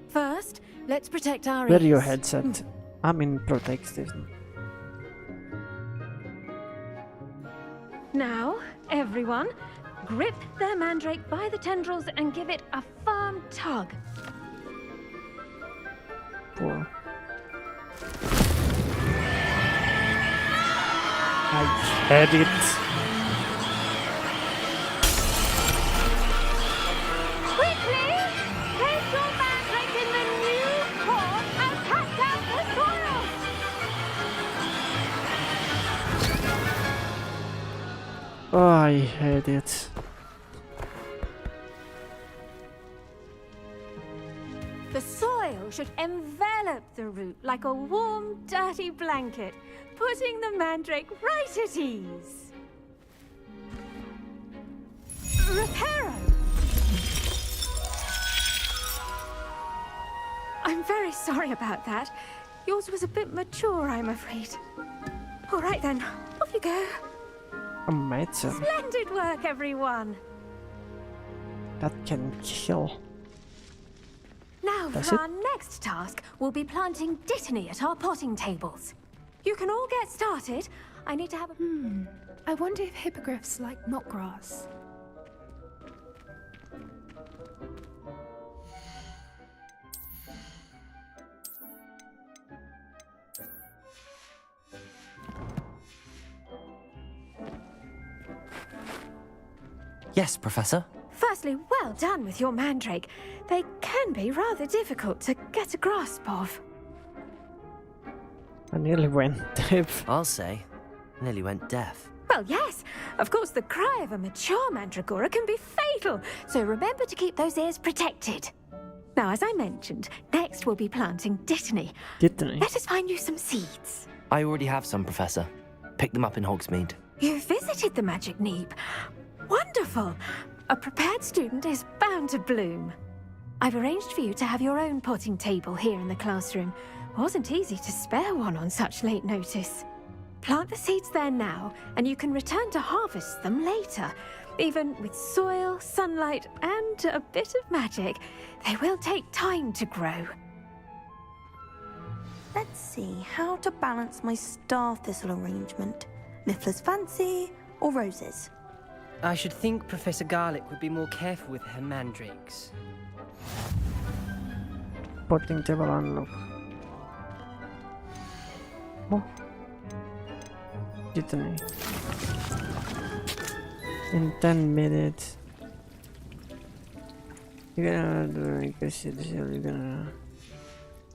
First, let's protect our Wear ears. your headset. I'm in protection. Now, everyone, grip their mandrake by the tendrils and give it a firm tug. Poor. I had it. Quickly! Place your mandrake in the new corn and cut down the soil! Oh, I hate it. The soil should envelop the root like a warm, dirty blanket, putting the mandrake right at ease. Reparo! I'm very sorry about that. Yours was a bit mature, I'm afraid. All right then, off you go. Amazing. Splendid work, everyone. That can kill. Now, That's for it? our next task, we'll be planting dittany at our potting tables. You can all get started. I need to have a... I wonder if hippogriffs like knotgrass. Yes, Professor. Firstly, well done with your mandrake. They can be rather difficult to get a grasp of. I nearly went deaf. I'll say. Nearly went deaf. Well, yes. Of course, the cry of a mature mandragora can be fatal, so remember to keep those ears protected. Now, as I mentioned, next we'll be planting dittany. Dittany. Let us find you some seeds. I already have some, Professor. Picked them up in Hogsmeade. You visited the Magic Neep. Wonderful! A prepared student is bound to bloom. I've arranged for you to have your own potting table here in the classroom. Wasn't easy to spare one on such late notice. Plant the seeds there now, and you can return to harvest them later. Even with soil, sunlight, and a bit of magic, they will take time to grow. Let's see how to balance my star thistle arrangement. Niffler's fancy or roses? I should think Professor Garlick would be more careful with her mandrakes. Potting table unlock. Oh. Didn't in 10 minutes. You're gonna do you're gonna.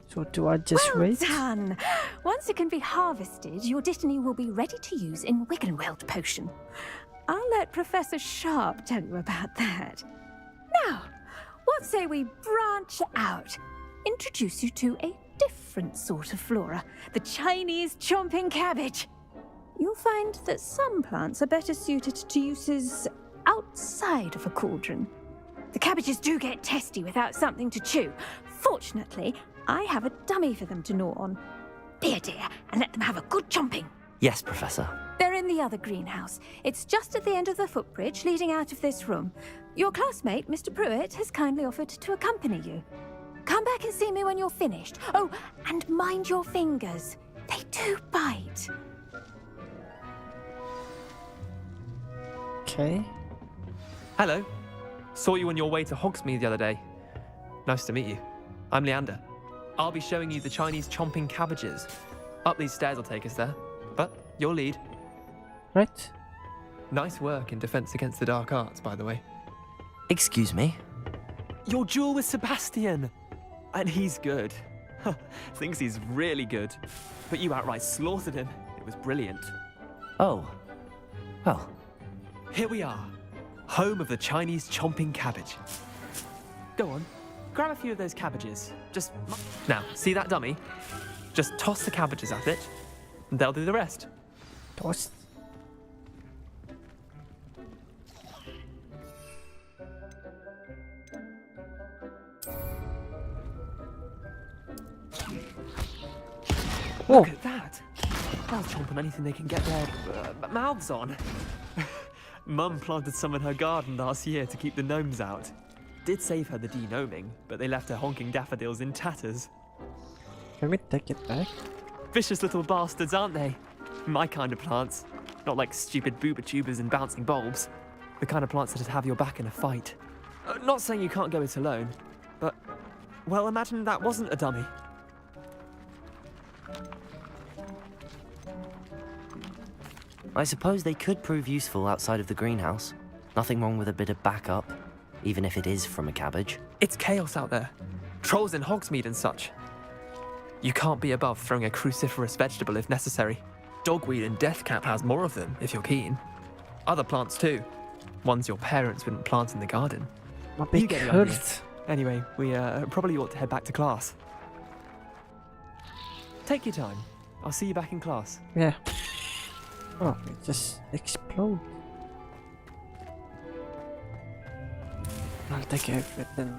So do I just wait? Done! Once it can be harvested, your Dittany will be ready to use in Wiggenweld potion. I'll let Professor Sharp tell you about that. Now, what say we branch out? Introduce you to a different sort of flora, the Chinese chomping cabbage. You'll find that some plants are better suited to uses outside of a cauldron. The cabbages do get testy without something to chew. Fortunately, I have a dummy for them to gnaw on. Be a dear and let them have a good chomping. Yes, Professor. They're in the other greenhouse. It's just at the end of the footbridge leading out of this room. Your classmate, Mr. Pruitt, has kindly offered to accompany you. Come back and see me when you're finished. Oh, and mind your fingers. They do bite. Okay. Hello. Saw you on your way to Hogsmeade the other day. Nice to meet you. I'm Leander. I'll be showing you the Chinese chomping cabbages. Up these stairs will take us there. But your lead. Right. Nice work in Defense Against the Dark Arts, by the way. Excuse me? Your duel with Sebastian! And he's good. Thinks he's really good. But you outright slaughtered him. It was brilliant. Oh. Well. Here we are. Home of the Chinese chomping cabbage. Go on. Grab a few of those cabbages. Just... Now, see that dummy? Just toss the cabbages at it, and they'll do the rest. Toss. Look at that! They'll chomp on anything they can get their mouths on. Mum planted some in her garden last year to keep the gnomes out. Did save her the de-gnoming, but they left her honking daffodils in tatters. Can we take it back? Vicious little bastards, aren't they? My kind of plants. Not like stupid booba tubers and bouncing bulbs. The kind of plants that'd have your back in a fight. Not saying you can't go it alone, but... Well, imagine that wasn't a dummy. I suppose they could prove useful outside of the greenhouse. Nothing wrong with a bit of backup, even if it is from a cabbage. It's chaos out there. Trolls in Hogsmeade and such. You can't be above throwing a cruciferous vegetable if necessary. Dogweed and deathcap has more of them, if you're keen. Other plants too. Ones your parents wouldn't plant in the garden. My big hurt. Anyway, we probably ought to head back to class. Take your time. I'll see you back in class. Yeah. Oh, it just explode. I'll take everything.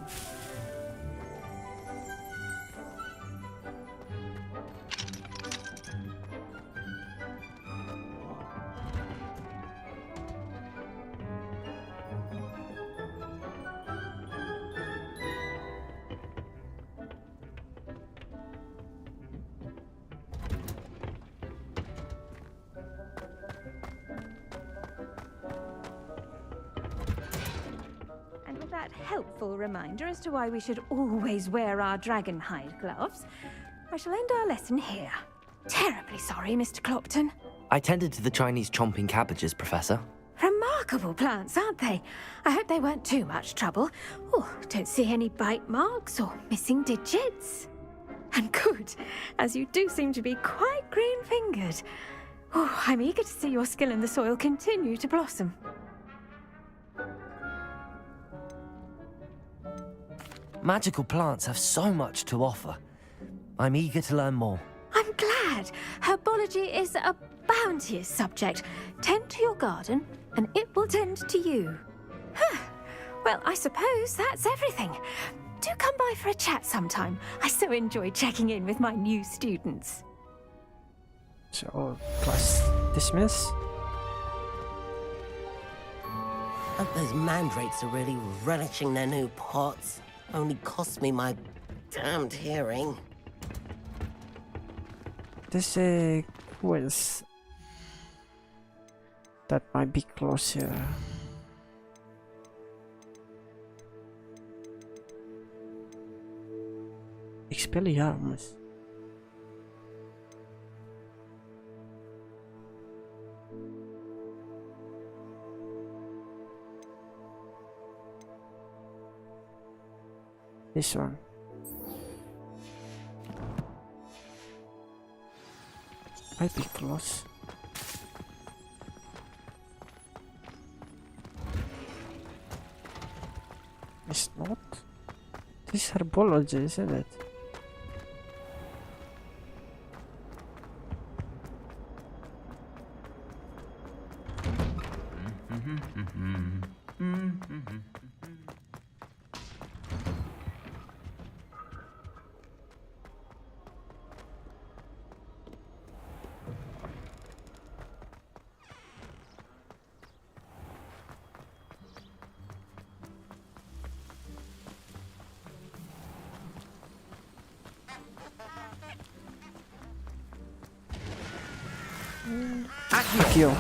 Helpful reminder as to why we should always wear our dragon hide gloves, I shall end our lesson here. Terribly sorry, Mr. Clopton. I tended to the Chinese chomping cabbages, Professor. Remarkable plants, aren't they? I hope they weren't too much trouble. Oh, don't see any bite marks or missing digits. And good, as you do seem to be quite green-fingered. Oh, I'm eager to see your skill in the soil continue to blossom. Magical plants have so much to offer. I'm eager to learn more. I'm glad. it. Herbology is a bounteous subject. Tend to your garden, and it will tend to you. Well, I suppose that's everything. Do come by for a chat sometime. I so enjoy checking in with my new students. So, class dismiss. Hope those mandrakes are really relishing their new pots. Only cost me my damned hearing. There's a quiz that might be close here. Expelliarmus. This one. Might be close. It's not. This is herbology, isn't it? Accio.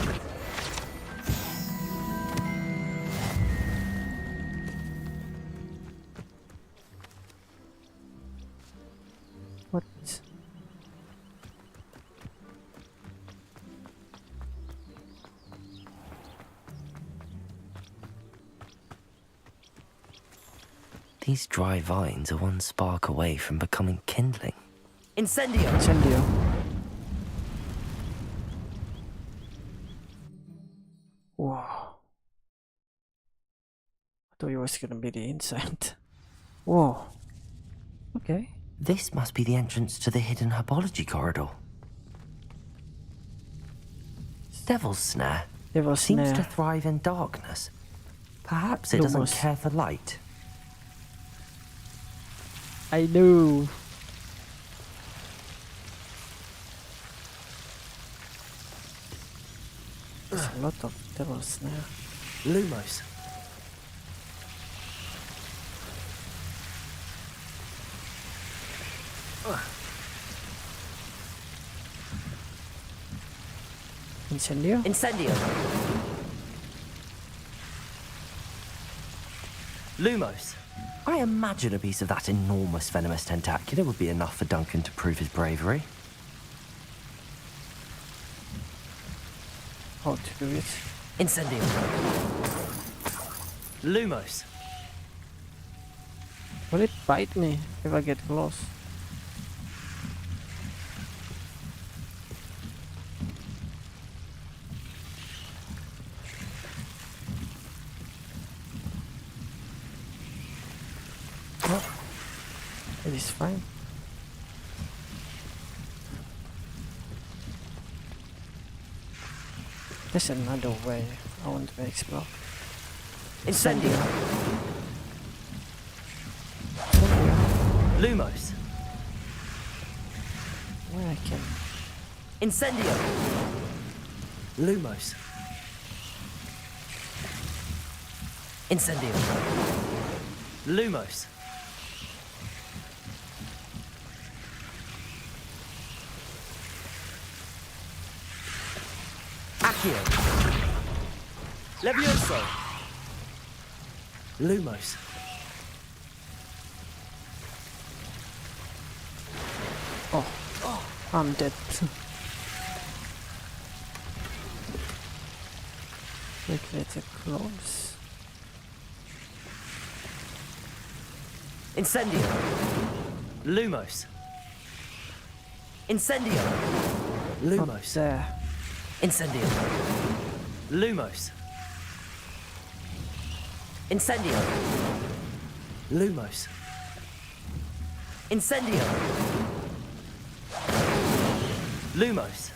What? These dry vines are one spark away from becoming kindling. Incendio! Incendio. Whoa. I thought it was gonna be the inside. Whoa. Okay. This must be the entrance to the hidden herbology corridor. Devil's Snare. Devil's Seems Snare. to thrive in darkness. Perhaps it doesn't Lumos. care for light. I know. There's a lot of Devil's Snare. Lumos. Incendio? Incendio. Lumos. I imagine a piece of that enormous venomous tentacular would be enough for Duncan to prove his bravery. How to do it? Incendio. Lumos. Will it bite me if I get close? No, it is fine. There's another way I want to explore. Incendio. Lumos. Where I can. Incendio. Lumos. Incendio. Lumos. Accio. Levioso. Lumos. Oh, I'm dead. Regulated close. Incendio. Lumos. Incendio. Lumos. There. Incendio. Lumos. Incendio. Lumos. Incendio. Lumos.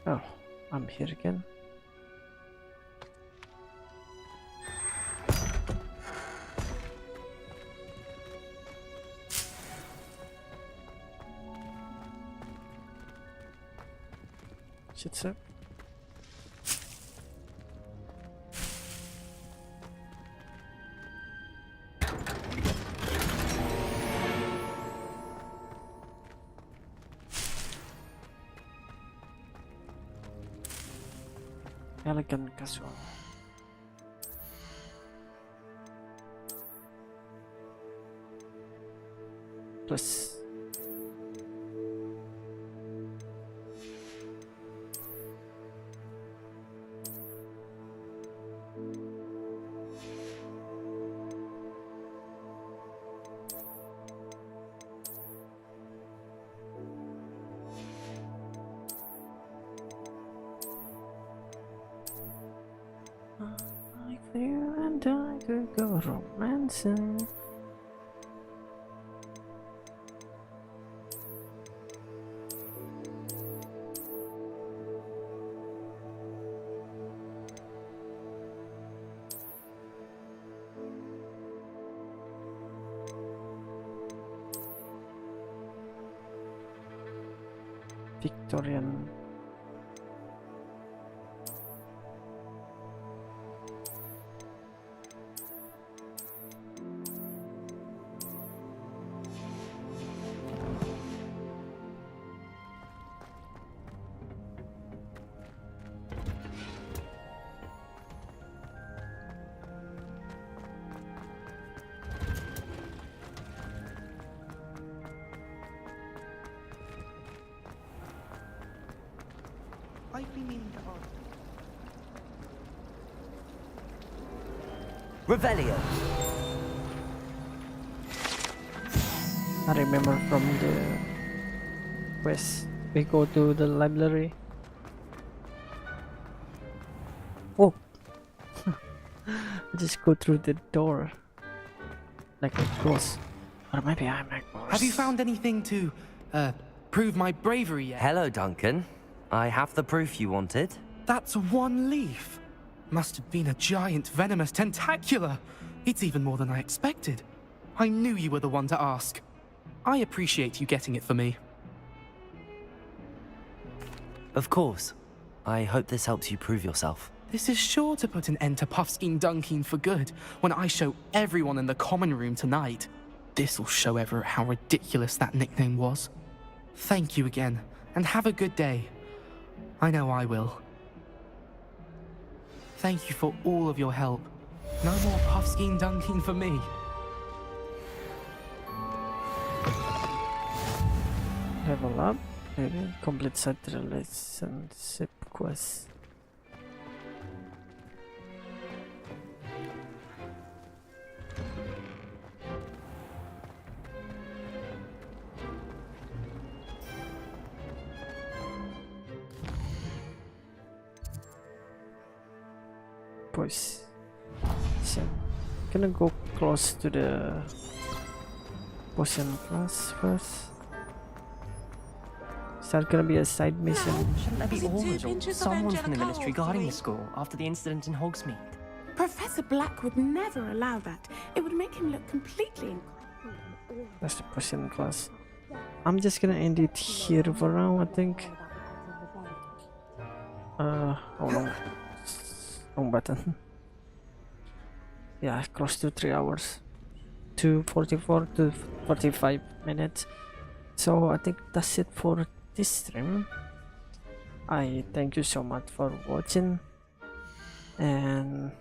Oh, I'm here again. Shit's up. Elegant casual. Plus like you and I could go romancing. Victorian. Revelio. I remember from the quest we go to the library. Oh, I just go through the door like a ghost, or maybe I'm a ghost. Have you found anything to prove my bravery yet? Hello, Duncan. I have the proof you wanted. That's one leaf. Must have been a giant venomous tentacula. It's even more than I expected. I knew you were the one to ask. I appreciate you getting it for me. Of course. I hope this helps you prove yourself. This is sure to put an end to Puffskein Dunkeen for good when I show everyone in the common room tonight. This'll show Everett how ridiculous that nickname was. Thank you again, and have a good day. I know I will. Thank you for all of your help. No more Puffskein Dunkeen for me. Level up, maybe complete set relationship quest. Boys, so gonna go close to the potion class first. Is that gonna be a side mission? Shouldn't there be orders or someone from the ministry guarding the school after the incident in Hogsmeade? Professor Black would never allow that. It would make him look completely That's the potion class. I'm just gonna end it here for now, I think. Oh no. Wrong button. Yeah, close to 3 hours. 2:44 to 45 minutes. So I think that's it for this stream. I thank you so much for watching, and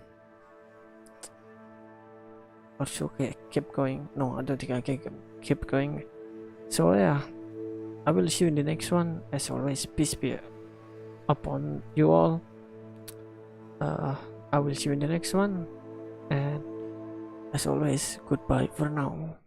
also keep going. No, I don't think I can keep going. So yeah, I will see you in the next one. As always, peace be upon you all. I will see you in the next one. And as always, goodbye for now.